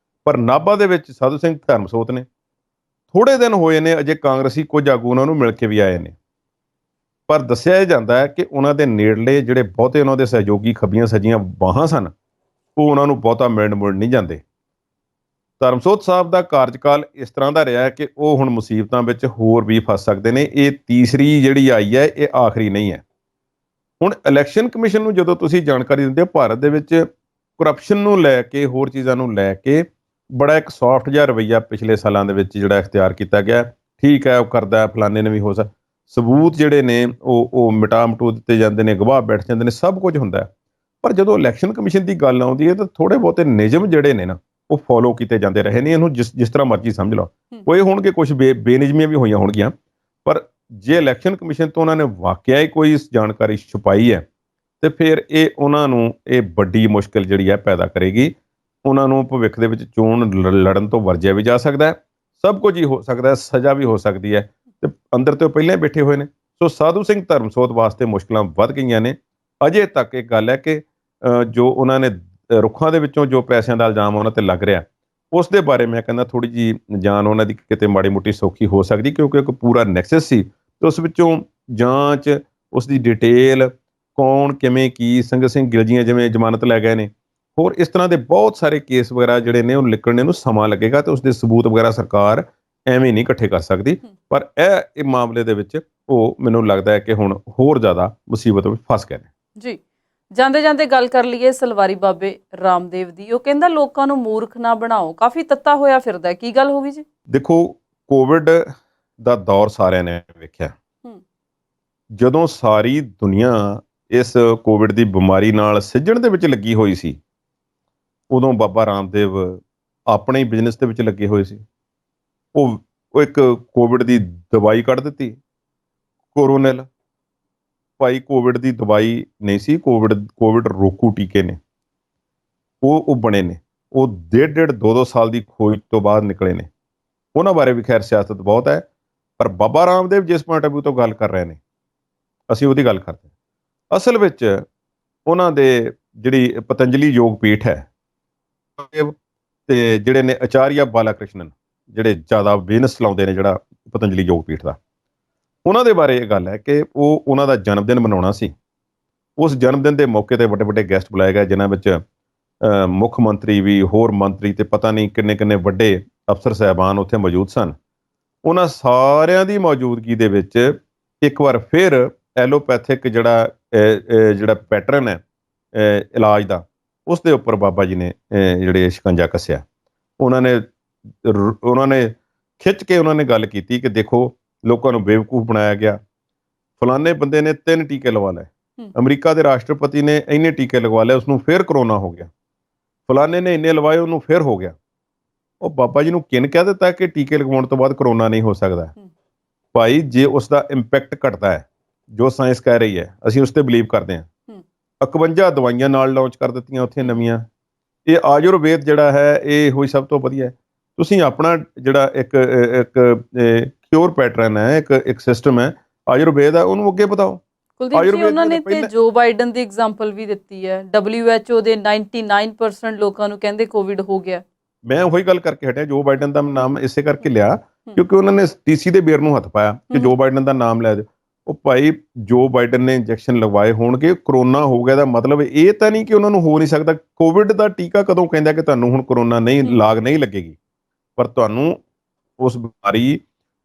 ਪਰ ਨਾਭਾ ਦੇ ਵਿੱਚ ਸਾਧੂ ਸਿੰਘ ਧਰਮਸੋਤ ਨੇ, ਥੋੜ੍ਹੇ ਦਿਨ ਹੋਏ ਨੇ ਅਜੇ, ਕਾਂਗਰਸੀ ਕੁਝ ਆਗੂ ਉਹਨਾਂ ਨੂੰ ਮਿਲ ਕੇ ਵੀ ਆਏ ਨੇ। ਪਰ ਦੱਸਿਆ ਇਹ ਜਾਂਦਾ ਹੈ ਕਿ ਉਹਨਾਂ ਦੇ ਨੇੜਲੇ ਜਿਹੜੇ ਬਹੁਤੇ ਉਹਨਾਂ ਦੇ ਸਹਿਯੋਗੀ ਖੱਬੀਆਂ ਸੱਜੀਆਂ ਬਾਹਾਂ ਸਨ, ਉਹ ਉਹਨਾਂ ਨੂੰ ਬਹੁਤਾ ਮਿਲਣ ਮੁਲਣ ਨਹੀਂ ਜਾਂਦੇ। ਧਰਮਸੋਤ ਸਾਹਿਬ ਦਾ ਕਾਰਜਕਾਲ ਇਸ ਤਰ੍ਹਾਂ ਦਾ ਰਿਹਾ ਹੈ ਕਿ ਉਹ ਹੁਣ ਮੁਸੀਬਤਾਂ ਵਿੱਚ ਹੋਰ ਵੀ ਫਸ ਸਕਦੇ ਨੇ। ਇਹ ਤੀਸਰੀ ਜਿਹੜੀ ਆਈ ਹੈ, ਇਹ ਆਖਰੀ ਨਹੀਂ ਹੈ। ਹੁਣ ਇਲੈਕਸ਼ਨ ਕਮਿਸ਼ਨ ਨੂੰ ਜਦੋਂ ਤੁਸੀਂ ਜਾਣਕਾਰੀ ਦਿੰਦੇ ਹੋ, ਭਾਰਤ ਦੇ ਵਿੱਚ ਕਰਪਸ਼ਨ ਨੂੰ ਲੈ ਕੇ, ਹੋਰ ਚੀਜ਼ਾਂ ਨੂੰ ਲੈ ਕੇ ਬੜਾ ਇੱਕ ਸੌਫਟ ਜਿਹਾ ਰਵੱਈਆ ਪਿਛਲੇ ਸਾਲਾਂ ਦੇ ਵਿੱਚ ਜਿਹੜਾ ਇਖਤਿਆਰ ਕੀਤਾ ਗਿਆ। ਠੀਕ ਹੈ, ਉਹ ਕਰਦਾ, ਫਲਾਣੇ ਨੇ ਵੀ ਹੋ ਸਕਦਾ, ਸਬੂਤ ਜਿਹੜੇ ਨੇ ਉਹ ਮਿਟਾ ਮਟੂ ਦਿੱਤੇ ਜਾਂਦੇ ਨੇ, ਗਵਾਹ ਬੈਠ ਜਾਂਦੇ ਨੇ, ਸਭ ਕੁਝ ਹੁੰਦਾ। ਪਰ ਜਦੋਂ ਇਲੈਕਸ਼ਨ ਕਮਿਸ਼ਨ ਦੀ ਗੱਲ ਆਉਂਦੀ ਹੈ ਤਾਂ ਥੋੜ੍ਹੇ ਬਹੁਤੇ ਨਿਯਮ ਜਿਹੜੇ ਨੇ ਨਾ, ਉਹ ਫੋਲੋ ਕੀਤੇ ਜਾਂਦੇ ਰਹੇ ਨੇ। ਇਹਨੂੰ ਜਿਸ ਤਰ੍ਹਾਂ ਮਰਜ਼ੀ ਸਮਝ ਲਓ। ਕੋਈ ਹੋਣਗੇ ਕੁਝ ਬੇਨਿਯਮੀਆਂ ਵੀ ਹੋਈਆਂ ਹੋਣਗੀਆਂ, ਪਰ ਜੇ ਇਲੈਕਸ਼ਨ ਕਮਿਸ਼ਨ ਤੋਂ ਉਹਨਾਂ ਨੇ ਵਾਕਿਆ ਹੀ ਕੋਈ ਜਾਣਕਾਰੀ ਛੁਪਾਈ ਹੈ ਤੇ ਫਿਰ ਇਹ ਉਹਨਾਂ ਨੂੰ ਇਹ ਵੱਡੀ ਮੁਸ਼ਕਿਲ ਜਿਹੜੀ ਹੈ ਪੈਦਾ ਕਰੇਗੀ। ਉਹਨਾਂ ਨੂੰ ਭਵਿੱਖ ਦੇ ਵਿੱਚ ਚੋਣ ਲੜਨ ਤੋਂ ਵਰਜਿਆ ਵੀ ਜਾ ਸਕਦਾ ਹੈ। ਸਭ ਕੁਝ ਹੀ ਹੋ ਸਕਦਾ ਹੈ, ਸਜ਼ਾ ਵੀ ਹੋ ਸਕਦੀ ਹੈ, ਤੇ ਅੰਦਰ ਤੇ ਉਹ ਪਹਿਲਾਂ ਹੀ ਬੈਠੇ ਹੋਏ ਨੇ। ਸੋ ਸਾਧੂ ਸਿੰਘ ਧਰਮਸੋਤ ਵਾਸਤੇ ਮੁਸ਼ਕਲਾਂ ਵੱਧ ਗਈਆਂ ਨੇ। ਅਜੇ ਤੱਕ ਇਹ ਗੱਲ ਹੈ ਕਿ ਜੋ ਉਹਨਾਂ ਨੇ ਰੁੱਖਾਂ ਦੇ ਵਿੱਚੋਂ ਜੋ ਪੈਸਿਆਂ ਦਾ ਇਲਜ਼ਾਮ ਉਹਨਾਂ ਤੇ ਲੱਗ ਰਿਹਾ, ਉਸ ਦੇ ਬਾਰੇ ਮੈਂ ਕਹਿੰਦਾ ਥੋੜ੍ਹੀ ਜਿਹੀ ਜਾਨ ਉਹਨਾਂ ਦੀ ਕਿਤੇ ਮਾੜੀ ਮੋਟੀ ਸੌਖੀ ਹੋ ਸਕਦੀ, ਕਿਉਂਕਿ ਇੱਕ ਪੂਰਾ ਨੈਕਸਸ ਸੀ ਤੇ ਉਸ ਵਿੱਚੋਂ ਜਾਂਚ, ਉਸ ਦੀ ਡਿਟੇਲ, ਕੌਣ ਕਿਵੇਂ ਕੀ, ਸੰਗਤ ਸਿੰਘ ਗਿੱਲ ਜੀਆਂ ਜਿਵੇਂ ਜ਼ਮਾਨਤ ਲੈ ਗਏ ਨੇ, ਹੋਰ ਇਸ ਤਰ੍ਹਾਂ ਦੇ ਬਹੁਤ ਸਾਰੇ ਕੇਸ ਵਗੈਰਾ ਜਿਹੜੇ ਨੇ ਉਹ ਨਿਕਲਣੇ ਨੂੰ ਸਮਾਂ ਲੱਗੇਗਾ ਤੇ ਉਸਦੇ ਸਬੂਤ ਵਗੈਰਾ ਸਰਕਾਰ ਐਵੇਂ ਨਹੀਂ ਇਕੱਠੇ ਕਰ ਸਕਦੀ। ਪਰ ਇਹ ਮਾਮਲੇ ਦੇ ਵਿੱਚ ਉਹ ਮੈਨੂੰ ਲੱਗਦਾ ਹੈ ਕਿ ਹੁਣ ਹੋਰ ਜ਼ਿਆਦਾ ਮੁਸੀਬਤ ਵਿੱਚ ਫਸ ਗਏ ਨੇ। ਜੀ, ਜਾਂਦੇ ਜਾਂਦੇ ਗੱਲ ਕਰ ਲਈਏ ਸਲਵਾਰੀ ਬਾਬੇ ਰਾਮਦੇਵ ਦੀ। ਉਹ ਕਹਿੰਦਾ ਲੋਕਾਂ ਨੂੰ ਮੂਰਖ ਨਾ ਬਣਾਓ, ਕਾਫੀ ਤੱਤਾ ਹੋਇਆ ਫਿਰਦਾ। ਕੀ ਗੱਲ ਹੋ ਗਈ ਜੀ? ਦੇਖੋ, ਕੋਵਿਡ ਦਾ ਦੌਰ ਸਾਰਿਆਂ ਨੇ ਵੇਖਿਆ। ਜਦੋਂ ਸਾਰੀ ਦੁਨੀਆ ਇਸ ਕੋਵਿਡ ਦੀ ਬਿਮਾਰੀ ਨਾਲ ਸਿੱਝਣ ਦੇ ਵਿੱਚ ਲੱਗੀ ਹੋਈ ਸੀ, ਉਦੋਂ ਬਾਬਾ ਰਾਮਦੇਵ ਆਪਣੇ ਹੀ ਬਿਜ਼ਨਸ ਦੇ ਵਿੱਚ ਲੱਗੇ ਹੋਏ ਸੀ। ਉਹ ਇੱਕ ਕੋਵਿਡ ਦੀ ਦਵਾਈ ਕੱਢ ਦਿੱਤੀ, ਕੋਰੋਨਲ। ਭਾਈ ਕੋਵਿਡ ਦੀ ਦਵਾਈ ਨਹੀਂ ਸੀ, ਕੋਵਿਡ ਰੋਕੂ ਟੀਕੇ ਨੇ, ਉਹ ਬਣੇ ਨੇ। ਉਹ 1.5-2 ਸਾਲ ਦੀ ਖੋਜ ਤੋਂ ਬਾਅਦ ਨਿਕਲੇ ਨੇ। ਉਹਨਾਂ ਬਾਰੇ ਵੀ ਖੈਰ ਸਿਆਸਤ ਬਹੁਤ ਹੈ, ਪਰ ਬਾਬਾ ਰਾਮਦੇਵ ਜਿਸ ਪੁਆਇੰਟ ਆਫ ਵਿਊ ਤੋਂ ਗੱਲ ਕਰ ਰਹੇ ਨੇ, ਅਸੀਂ ਉਹਦੀ ਗੱਲ ਕਰਦੇ ਹਾਂ। ਅਸਲ ਵਿੱਚ ਉਹਨਾਂ ਦੇ ਜਿਹੜੀ ਪਤੰਜਲੀ ਯੋਗ ਪੀਠ ਹੈ, ਤੇ ਜਿਹੜੇ ਨੇ ਆਚਾਰੀਆ ਬਾਲਾ ਕ੍ਰਿਸ਼ਨਨ, ਜਿਹੜੇ ਜ਼ਿਆਦਾ ਬਿਜ਼ਨਸ ਲਾਉਂਦੇ ਨੇ ਜਿਹੜਾ ਪਤੰਜਲੀ ਯੋਗ ਪੀਠ ਦਾ, ਉਹਨਾਂ ਦੇ ਬਾਰੇ ਇਹ ਗੱਲ ਹੈ ਕਿ ਉਹ ਉਹਨਾਂ ਦਾ ਜਨਮ ਦਿਨ ਮਨਾਉਣਾ ਸੀ। ਉਸ ਜਨਮ ਦਿਨ ਦੇ ਮੌਕੇ ਤੇ ਵੱਡੇ ਵੱਡੇ ਗੈਸਟ ਬੁਲਾਏ ਗਏ, ਜਿਨ੍ਹਾਂ ਵਿੱਚ ਮੁੱਖ ਮੰਤਰੀ ਵੀ, ਹੋਰ ਮੰਤਰੀ ਤੇ ਪਤਾ ਨਹੀਂ ਕਿੰਨੇ ਕਿੰਨੇ ਵੱਡੇ ਅਫਸਰ ਸਾਹਿਬਾਨ ਉੱਥੇ ਮੌਜੂਦ ਸਨ। ਉਹਨਾਂ ਸਾਰਿਆਂ ਦੀ ਮੌਜੂਦਗੀ ਦੇ ਵਿੱਚ ਇੱਕ ਵਾਰ ਫਿਰ ਐਲੋਪੈਥਿਕ ਜਿਹੜਾ ਪੈਟਰਨ ਹੈ ਇਲਾਜ ਦਾ, ਉਸ ਦੇ ਉੱਪਰ ਬਾਬਾ ਜੀ ਨੇ ਜਿਹੜੇ ਸ਼ਿਕੰਜਾ ਕੱਸਿਆ। ਉਹਨਾਂ ਨੇ ਖਿੱਚ ਕੇ ਉਹਨਾਂ ਨੇ ਗੱਲ ਕੀਤੀ ਕਿ ਦੇਖੋ, ਲੋਕਾਂ ਨੂੰ ਬੇਵਕੂਫ ਬਣਾਇਆ ਗਿਆ। ਫਲਾਣੇ ਬੰਦੇ ਨੇ 3 ਟੀਕੇ ਲਵਾ ਲਏ, ਅਮਰੀਕਾ ਦੇ ਰਾਸ਼ਟਰਪਤੀ ਨੇ ਇੰਨੇ ਟੀਕੇ ਲਗਵਾ ਲਏ, ਉਸਨੂੰ ਫਿਰ ਕਰੋਨਾ ਹੋ ਗਿਆ। ਫਲਾਣੇ ਨੇ ਇੰਨੇ ਲਵਾਏ, ਉਹਨੂੰ ਫਿਰ ਹੋ ਗਿਆ। ਉਹ ਬਾਬਾ ਜੀ ਨੂੰ ਕਿਨ ਕਹਿ ਦਿੱਤਾ ਕਿ ਟੀਕੇ ਲਗਵਾਉਣ ਤੋਂ ਬਾਅਦ ਕਰੋਨਾ ਨਹੀਂ ਹੋ ਸਕਦਾ? ਭਾਈ, ਜੇ ਉਸ ਦਾ ਇੰਪੈਕਟ ਘਟਦਾ ਹੈ, ਜੋ ਸਾਇੰਸ ਕਹਿ ਰਹੀ ਹੈ, ਅਸੀਂ ਉਸ ਤੇ ਬਿਲੀਵ ਕਰਦੇ ਹਾਂ। 51 ਦਵਾਈਆਂ ਨਾਲ ਲਾਂਚ ਕਰ ਦਿੱਤੀਆਂ ਉੱਥੇ ਨਵੀਆਂ। ਇਹ ਆਯੁਰਵੇਦ ਜਿਹੜਾ ਹੈ, ਇਹ ਹੋਈ ਸਭ ਤੋਂ ਵਧੀਆ। ਤੁਸੀਂ ਆਪਣਾ ਜਿਹੜਾ ਇੱਕ ਕਿਉਰ ਪੈਟਰਨ ਹੈ, ਇੱਕ ਸਿਸਟਮ ਹੈ, ਆਯੁਰਵੇਦ ਹੈ, ਉਹਨੂੰ ਅੱਗੇ ਵਧਾਓ। ਕੁਲਦੀਪ ਜੀ, ਉਹਨਾਂ ਨੇ ਤੇ ਜੋ ਬਾਈਡਨ ਦੀ ਐਗਜ਼ਾਮਪਲ ਵੀ ਦਿੱਤੀ ਹੈ। WHO ਦੇ 99% ਲੋਕਾਂ ਨੂੰ ਕਹਿੰਦੇ ਕੋਵਿਡ ਹੋ ਗਿਆ। ਮੈਂ ਉਹੀ ਗੱਲ ਕਰਕੇ ਹਟਿਆ, ਜੋ ਬਾਈਡਨ ਦਾ ਨਾਮ ਇਸੇ ਕਰਕੇ ਲਿਆ ਕਿਉਂਕਿ ਉਹਨਾਂ ਨੇ TC ਦੇ ਬੇਰ ਨੂੰ ਹੱਥ ਪਾਇਆ ਕਿ ਜੋ ਬਾਈਡਨ ਦਾ ਨਾਮ ਲੈ ਦਿਓ। ਉਹ ਭਾਈ, ਜੋ ਬਾਈਡਨ ਨੇ ਇੰਜੈਕਸ਼ਨ ਲਗਵਾਏ ਹੋਣਗੇ, ਕਰੋਨਾ ਹੋ ਗਿਆ ਦਾ ਮਤਲਬ ਇਹ ਤਾਂ ਨਹੀਂ ਕਿ ਉਹਨਾਂ ਨੂੰ ਹੋ ਨਹੀਂ ਸਕਦਾ। ਕੋਵਿਡ ਦਾ ਟੀਕਾ ਕਦੋਂ ਕਹਿੰਦਾ ਕਿ ਤੁਹਾਨੂੰ ਹੁਣ ਕਰੋਨਾ ਲਾਗ ਨਹੀਂ ਲੱਗੇਗੀ, ਪਰ ਤੁਹਾਨੂੰ ਉਸ ਬਿਮਾਰੀ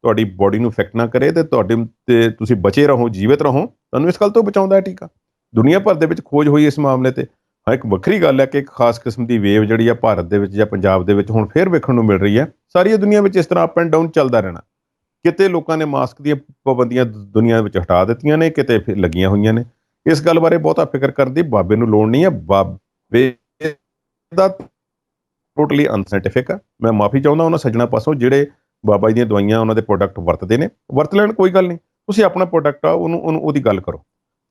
ਤੁਹਾਡੀ ਬੋਡੀ ਨੂੰ ਇਫੈਕਟ ਨਾ ਕਰੇ ਤੇ ਤੁਸੀਂ ਬਚੇ ਰਹੋ, ਜੀਵਿਤ ਰਹੋ, ਤੁਹਾਨੂੰ ਇਸ ਗੱਲ ਤੋਂ ਬਚਾਉਂਦਾ ਹੈ ਟੀਕਾ। ਦੁਨੀਆ ਭਰ ਦੇ ਵਿੱਚ ਖੋਜ ਹੋਈ ਇਸ ਮਾਮਲੇ ਤੇ। ਹਾਂ, ਇੱਕ ਵੱਖਰੀ ਗੱਲ ਹੈ ਕਿ ਇੱਕ ਖਾਸ ਕਿਸਮ ਦੀ ਵੇਵ ਜਿਹੜੀ ਆ ਭਾਰਤ ਦੇ ਵਿੱਚ ਜਾਂ ਪੰਜਾਬ ਦੇ ਵਿੱਚ ਹੁਣ ਫੇਰ ਵੇਖਣ ਨੂੰ ਮਿਲ ਰਹੀ ਹੈ। ਸਾਰੀ ਦੁਨੀਆ ਵਿੱਚ ਇਸ ਤਰ੍ਹਾਂ ਅਪ ਐਂਡ ਡਾਊਨ ਚੱਲਦਾ ਰਹਿਣਾ। ਕਿਤੇ ਲੋਕਾਂ ਨੇ ਮਾਸਕ ਦੀਆਂ ਪਾਬੰਦੀਆਂ ਦੁਨੀਆ ਵਿੱਚ ਹਟਾ ਦਿੱਤੀਆਂ ਨੇ, ਕਿਤੇ ਫਿਰ ਲੱਗੀਆਂ ਹੋਈਆਂ ਨੇ। ਇਸ ਗੱਲ ਬਾਰੇ ਬਹੁਤਾ ਫਿਕਰ ਕਰਨ ਦੀ ਬਾਬੇ ਨੂੰ ਲੋੜ ਨਹੀਂ ਹੈ। ਬਾਬੇ ਦਾ ਟੋਟਲੀ ਅਨਸਾਇੰਟੀਫਿਕ ਆ। ਮੈਂ ਮਾਫੀ ਚਾਹੁੰਦਾ ਉਹਨਾਂ ਸੱਜਣਾ ਪਾਸੋਂ ਜਿਹੜੇ ਬਾਬਾ ਜੀ ਦੀਆਂ ਦਵਾਈਆਂ, ਉਹਨਾਂ ਦੇ ਪ੍ਰੋਡਕਟ ਵਰਤਦੇ ਨੇ। ਵਰਤ ਲੈਣ, ਕੋਈ ਗੱਲ ਨਹੀਂ। ਤੁਸੀਂ ਆਪਣਾ ਪ੍ਰੋਡਕਟ ਆ, ਉਹਦੀ ਗੱਲ ਕਰੋ।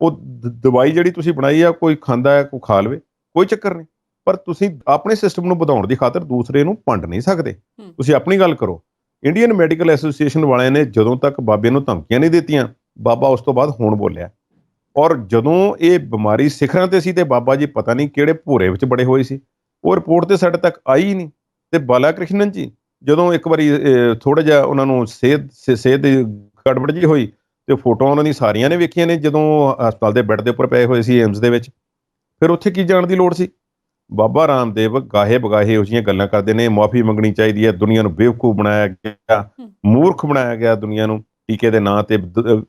ਉਹ ਦਵਾਈ ਜਿਹੜੀ ਤੁਸੀਂ ਬਣਾਈ ਆ, ਕੋਈ ਖਾਂਦਾ ਹੈ, ਕੋਈ ਖਾ ਲਵੇ, ਕੋਈ ਚੱਕਰ ਨਹੀਂ। ਪਰ ਤੁਸੀਂ ਆਪਣੇ ਸਿਸਟਮ ਨੂੰ ਵਧਾਉਣ ਦੀ ਖਾਤਰ ਦੂਸਰੇ ਨੂੰ ਭੰਡ ਨਹੀਂ ਸਕਦੇ। ਤੁਸੀਂ ਆਪਣੀ ਗੱਲ ਕਰੋ। ਇੰਡੀਅਨ ਮੈਡੀਕਲ ਐਸੋਸੀਏਸ਼ਨ ਵਾਲਿਆਂ ਨੇ ਜਦੋਂ ਤੱਕ ਬਾਬੇ ਨੂੰ ਧਮਕੀਆਂ ਨਹੀਂ ਦਿੱਤੀਆਂ, ਬਾਬਾ ਉਸ ਤੋਂ ਬਾਅਦ ਹੁਣ ਬੋਲਿਆ। ਔਰ ਜਦੋਂ ਇਹ ਬਿਮਾਰੀ ਸਿਖਰਾਂ ਤੇ ਸੀ ਤੇ ਬਾਬਾ ਜੀ ਪਤਾ ਨਹੀਂ ਕਿਹੜੇ ਭੋਰੇ ਵਿੱਚ ਬੜੇ ਹੋਏ ਸੀ, ਉਹ ਰਿਪੋਰਟ ਤੇ ਸਾਡੇ ਤੱਕ ਆਈ ਹੀ ਨਹੀਂ। ਤੇ ਬਾਲਾ ਕ੍ਰਿਸ਼ਨਨ ਜੀ ਜਦੋਂ ਇੱਕ ਵਾਰੀ ਥੋੜਾ ਜਿਹਾ ਉਹਨਾਂ ਨੂੰ ਸਿਹਤ ਦੀ ਗੜਬੜ ਜਿਹੀ ਹੋਈ ਤੇ ਫੋਟੋਆਂ ਉਹਨਾਂ ਦੀ ਸਾਰੀਆਂ ਨੇ ਵੇਖੀਆਂ ਨੇ, ਜਦੋਂ ਹਸਪਤਾਲ ਦੇ ਬੈੱਡ ਦੇ ਉੱਪਰ ਪਏ ਹੋਏ ਸੀ ਏਮਸ ਦੇ ਵਿੱਚ। ਫਿਰ ਉੱਥੇ ਕੀ ਜਾਣ ਦੀ ਲੋੜ ਸੀ? ਬਾਬਾ ਰਾਮਦੇਵ ਗਾਹੇ ਬਗਾਹੇ ਇਹੋ ਜਿਹੀਆਂ ਗੱਲਾਂ ਕਰਦੇ ਨੇ। ਮੁਆਫੀ ਮੰਗਣੀ ਚਾਹੀਦੀ ਹੈ। ਦੁਨੀਆ ਨੂੰ ਬੇਵਕੂਫ ਬਣਾਇਆ ਗਿਆ, ਮੂਰਖ ਬਣਾਇਆ ਗਿਆ ਦੁਨੀਆ ਨੂੰ, ਟੀਕੇ ਦੇ ਨਾਂ ਤੇ,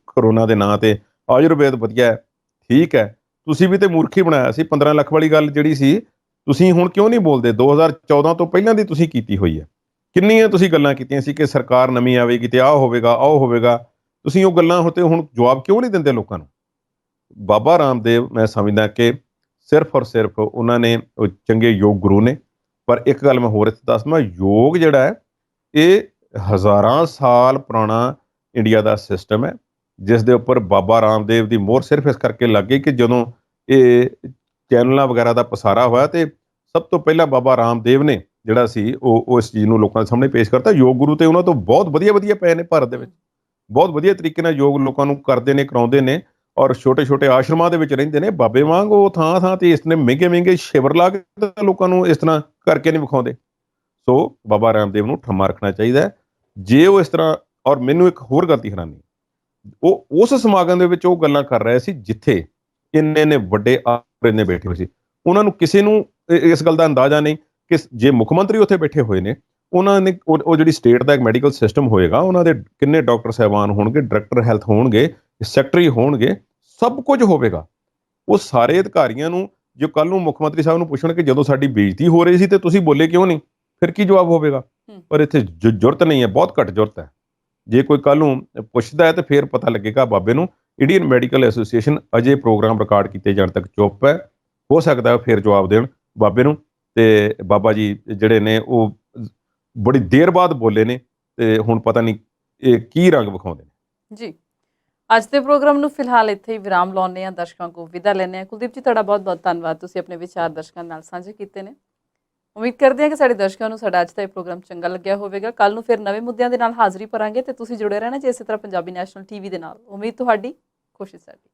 ਕਰੋਨਾ ਦੇ ਨਾਂ ਤੇ। ਆਯੁਰਵੇਦ ਵਧੀਆ ਹੈ, ਠੀਕ ਹੈ, ਤੁਸੀਂ ਵੀ ਤੇ ਮੂਰਖ ਹੀ ਬਣਾਇਆ ਸੀ। 15 ਲੱਖ ਵਾਲੀ ਗੱਲ ਜਿਹੜੀ ਸੀ, ਤੁਸੀਂ ਹੁਣ ਕਿਉਂ ਨਹੀਂ ਬੋਲਦੇ? 2014 ਤੋਂ ਪਹਿਲਾਂ ਦੀ ਤੁਸੀਂ ਕੀਤੀ ਹੋਈ ਹੈ। ਕਿੰਨੀਆਂ ਤੁਸੀਂ ਗੱਲਾਂ ਕੀਤੀਆਂ ਸੀ ਕਿ ਸਰਕਾਰ ਨਵੀਂ ਆਵੇਗੀ ਤੇ ਆਹ ਹੋਵੇਗਾ, ਆਹ ਹੋਵੇਗਾ। ਤੁਸੀਂ ਉਹ ਗੱਲਾਂ ਹੁਣ ਜਵਾਬ ਕਿਉਂ ਨਹੀਂ ਦਿੰਦੇ ਲੋਕਾਂ ਨੂੰ? ਬਾਬਾ ਰਾਮਦੇਵ, ਮੈਂ ਸਮਝਦਾ ਕਿ ਸਿਰਫ ਔਰ ਸਿਰਫ ਉਹਨਾਂ ਨੇ ਚੰਗੇ ਯੋਗ ਗੁਰੂ ਨੇ। ਪਰ ਇੱਕ ਗੱਲ ਮੈਂ ਹੋਰ ਇੱਥੇ ਦੱਸਦਾ, ਯੋਗ ਜਿਹੜਾ ਹੈ ਇਹ ਹਜ਼ਾਰਾਂ ਸਾਲ ਪੁਰਾਣਾ ਇੰਡੀਆ ਦਾ ਸਿਸਟਮ ਹੈ, ਜਿਸ ਦੇ ਉੱਪਰ ਬਾਬਾ ਰਾਮਦੇਵ ਦੀ ਮੋਹਰ ਸਿਰਫ ਇਸ ਕਰਕੇ ਲੱਗ ਗਈ ਕਿ ਜਦੋਂ ਇਹ ਚੈਨਲਾਂ ਵਗੈਰਾ ਦਾ ਪਸਾਰਾ ਹੋਇਆ ਤੇ ਸਭ ਤੋਂ ਪਹਿਲਾਂ ਬਾਬਾ ਰਾਮਦੇਵ ਨੇ ਜਿਹੜਾ ਸੀ ਉਹ ਇਸ ਚੀਜ਼ ਨੂੰ ਲੋਕਾਂ ਦੇ ਸਾਹਮਣੇ ਪੇਸ਼ ਕਰਤਾ। ਯੋਗ ਗੁਰੂ ਤੇ ਉਹਨਾਂ ਤੋਂ ਬਹੁਤ ਵਧੀਆ ਪਏ ਨੇ ਭਾਰਤ ਦੇ ਵਿੱਚ, ਬਹੁਤ ਵਧੀਆ ਤਰੀਕੇ ਨਾਲ ਯੋਗ ਲੋਕਾਂ ਨੂੰ ਕਰਦੇ ਨੇ, ਕਰਾਉਂਦੇ ਨੇ, ਔਰ ਛੋਟੇ ਆਸ਼ਰਮਾਂ ਦੇ ਵਿੱਚ ਰਹਿੰਦੇ ਨੇ ਬਾਬੇ ਵਾਂਗ। ਉਹ ਥਾਂ ਤੇ ਇਸ ਨੇ ਮਹਿੰਗੇ ਸ਼ਿਵਰ ਲਾ ਕੇ ਤਾਂ ਲੋਕਾਂ ਨੂੰ ਇਸ ਤਰ੍ਹਾਂ ਕਰਕੇ ਨਹੀਂ ਵਿਖਾਉਂਦੇ। ਸੋ ਬਾਬਾ ਰਾਮਦੇਵ ਨੂੰ ਠੰਮਾ ਰੱਖਣਾ ਚਾਹੀਦਾ ਹੈ ਜੇ ਉਹ ਇਸ ਤਰ੍ਹਾਂ। ਔਰ ਮੈਨੂੰ ਇੱਕ ਹੋਰ ਗੱਲ ਦੀ ਹੈਰਾਨੀ, ਉਹ ਉਸ ਸਮਾਗਮ ਦੇ ਵਿੱਚ ਉਹ ਗੱਲਾਂ ਕਰ ਰਹੇ ਸੀ ਜਿੱਥੇ ਇੰਨੇ ਵੱਡੇ ਆਗੂ ਇੰਨੇ ਬੈਠੇ ਹੋਏ ਸੀ। ਉਹਨਾਂ ਨੂੰ ਕਿਸੇ ਨੂੰ ਇਸ ਗੱਲ ਦਾ ਅੰਦਾਜ਼ਾ ਨਹੀਂ ਕਿ ਜੇ ਮੁੱਖ ਮੰਤਰੀ ਉੱਥੇ ਬੈਠੇ ਹੋਏ ਨੇ, ਉਹਨਾਂ ਨੇ ਉਹ ਜਿਹੜੀ ਸਟੇਟ ਦਾ ਇੱਕ ਮੈਡੀਕਲ ਸਿਸਟਮ ਹੋਏਗਾ, ਉਹਨਾਂ ਦੇ ਕਿੰਨੇ ਡਾਕਟਰ ਸਾਹਿਬਾਨ ਹੋਣਗੇ, ਡਾਇਰੈਕਟਰ ਹੈਲਥ ਹੋਣਗੇ, ਸੈਕਟਰੀ ਹੋਣਗੇ, ਸਭ ਕੁਝ ਹੋਵੇਗਾ। ਉਹ ਸਾਰੇ ਅਧਿਕਾਰੀਆਂ ਨੂੰ ਜੋ ਕੱਲ ਨੂੰ ਮੁੱਖ ਮੰਤਰੀ ਸਾਹਿਬ ਨੂੰ ਪੁੱਛਣ ਕਿ ਜਦੋਂ ਸਾਡੀ ਬੇਇੱਜ਼ਤੀ ਹੋ ਰਹੀ ਸੀ ਤੇ ਤੁਸੀਂ ਬੋਲੇ ਕਿਉਂ ਨਹੀਂ, ਫਿਰ ਕੀ ਜਵਾਬ ਹੋਵੇਗਾ? ਪਰ ਇੱਥੇ ਜੁਰਤ ਨਹੀਂ ਹੈ, ਬਹੁਤ ਘੱਟ ਜੁਰਤ ਹੈ। ਜੇ ਕੋਈ ਕੱਲ ਨੂੰ ਪੁੱਛਦਾ ਹੈ ਤੇ ਫਿਰ ਪਤਾ ਲੱਗੇਗਾ ਬਾਬੇ ਨੂੰ। ਇੰਡੀਅਨ ਮੈਡੀਕਲ ਐਸੋਸੀਏਸ਼ਨ ਅਜੇ ਪ੍ਰੋਗਰਾਮ ਰਿਕਾਰਡ ਕੀਤੇ ਜਾਣ ਤੱਕ ਚੁੱਪ ਹੈ। ਹੋ ਸਕਦਾ ਫਿਰ ਜਵਾਬ ਦੇਣ ਬਾਬੇ ਨੂੰ। ਤੇ ਬਾਬਾ ਜੀ ਜਿਹੜੇ ਨੇ ਉਹ ਬੜੀ ਦੇਰ ਬਾਅਦ ਬੋਲੇ ਨੇ ਤੇ ਹੁਣ ਪਤਾ ਨਹੀਂ ਇਹ ਕੀ ਰੰਗ ਵਿਖਾਉਂਦੇ ਨੇ। ਜੀ, ਅੱਜ ਦੇ ਪ੍ਰੋਗਰਾਮ ਨੂੰ ਫਿਲਹਾਲ ਇੱਥੇ ਹੀ ਵਿਰਾਮ ਲਾਉਂਦੇ ਹਾਂ, ਦਰਸ਼ਕਾਂ ਕੋਲ ਵਿਦਾ ਲੈਂਦੇ ਹਾਂ। ਕੁਲਦੀਪ ਜੀ, ਤੁਹਾਡਾ ਬਹੁਤ ਧੰਨਵਾਦ, ਤੁਸੀਂ ਆਪਣੇ ਵਿਚਾਰ ਦਰਸ਼ਕਾਂ ਨਾਲ ਸਾਂਝੇ ਕੀਤੇ ਨੇ। ਉਮੀਦ ਕਰਦੇ ਹਾਂ ਕਿ ਸਾਡੇ ਦਰਸ਼ਕਾਂ ਨੂੰ ਸਾਡਾ ਅੱਜ ਦਾ ਇਹ ਪ੍ਰੋਗਰਾਮ ਚੰਗਾ ਲੱਗਿਆ ਹੋਵੇਗਾ। ਕੱਲ ਨੂੰ ਫਿਰ ਨਵੇਂ ਮੁੱਦਿਆਂ ਦੇ ਨਾਲ ਹਾਜ਼ਰੀ ਭਰਾਂਗੇ ਤੇ ਤੁਸੀਂ ਜੁੜੇ ਰਹਿਣਾ ਜੇ ਇਸੇ ਤਰ੍ਹਾਂ ਪੰਜਾਬੀ ਨੈਸ਼ਨਲ ਟੀਵੀ ਦੇ ਨਾਲ। ਉਮੀਦ ਤੁਹਾਡੀ, ਕੋਸ਼ਿਸ਼ ਸਾਡੀ।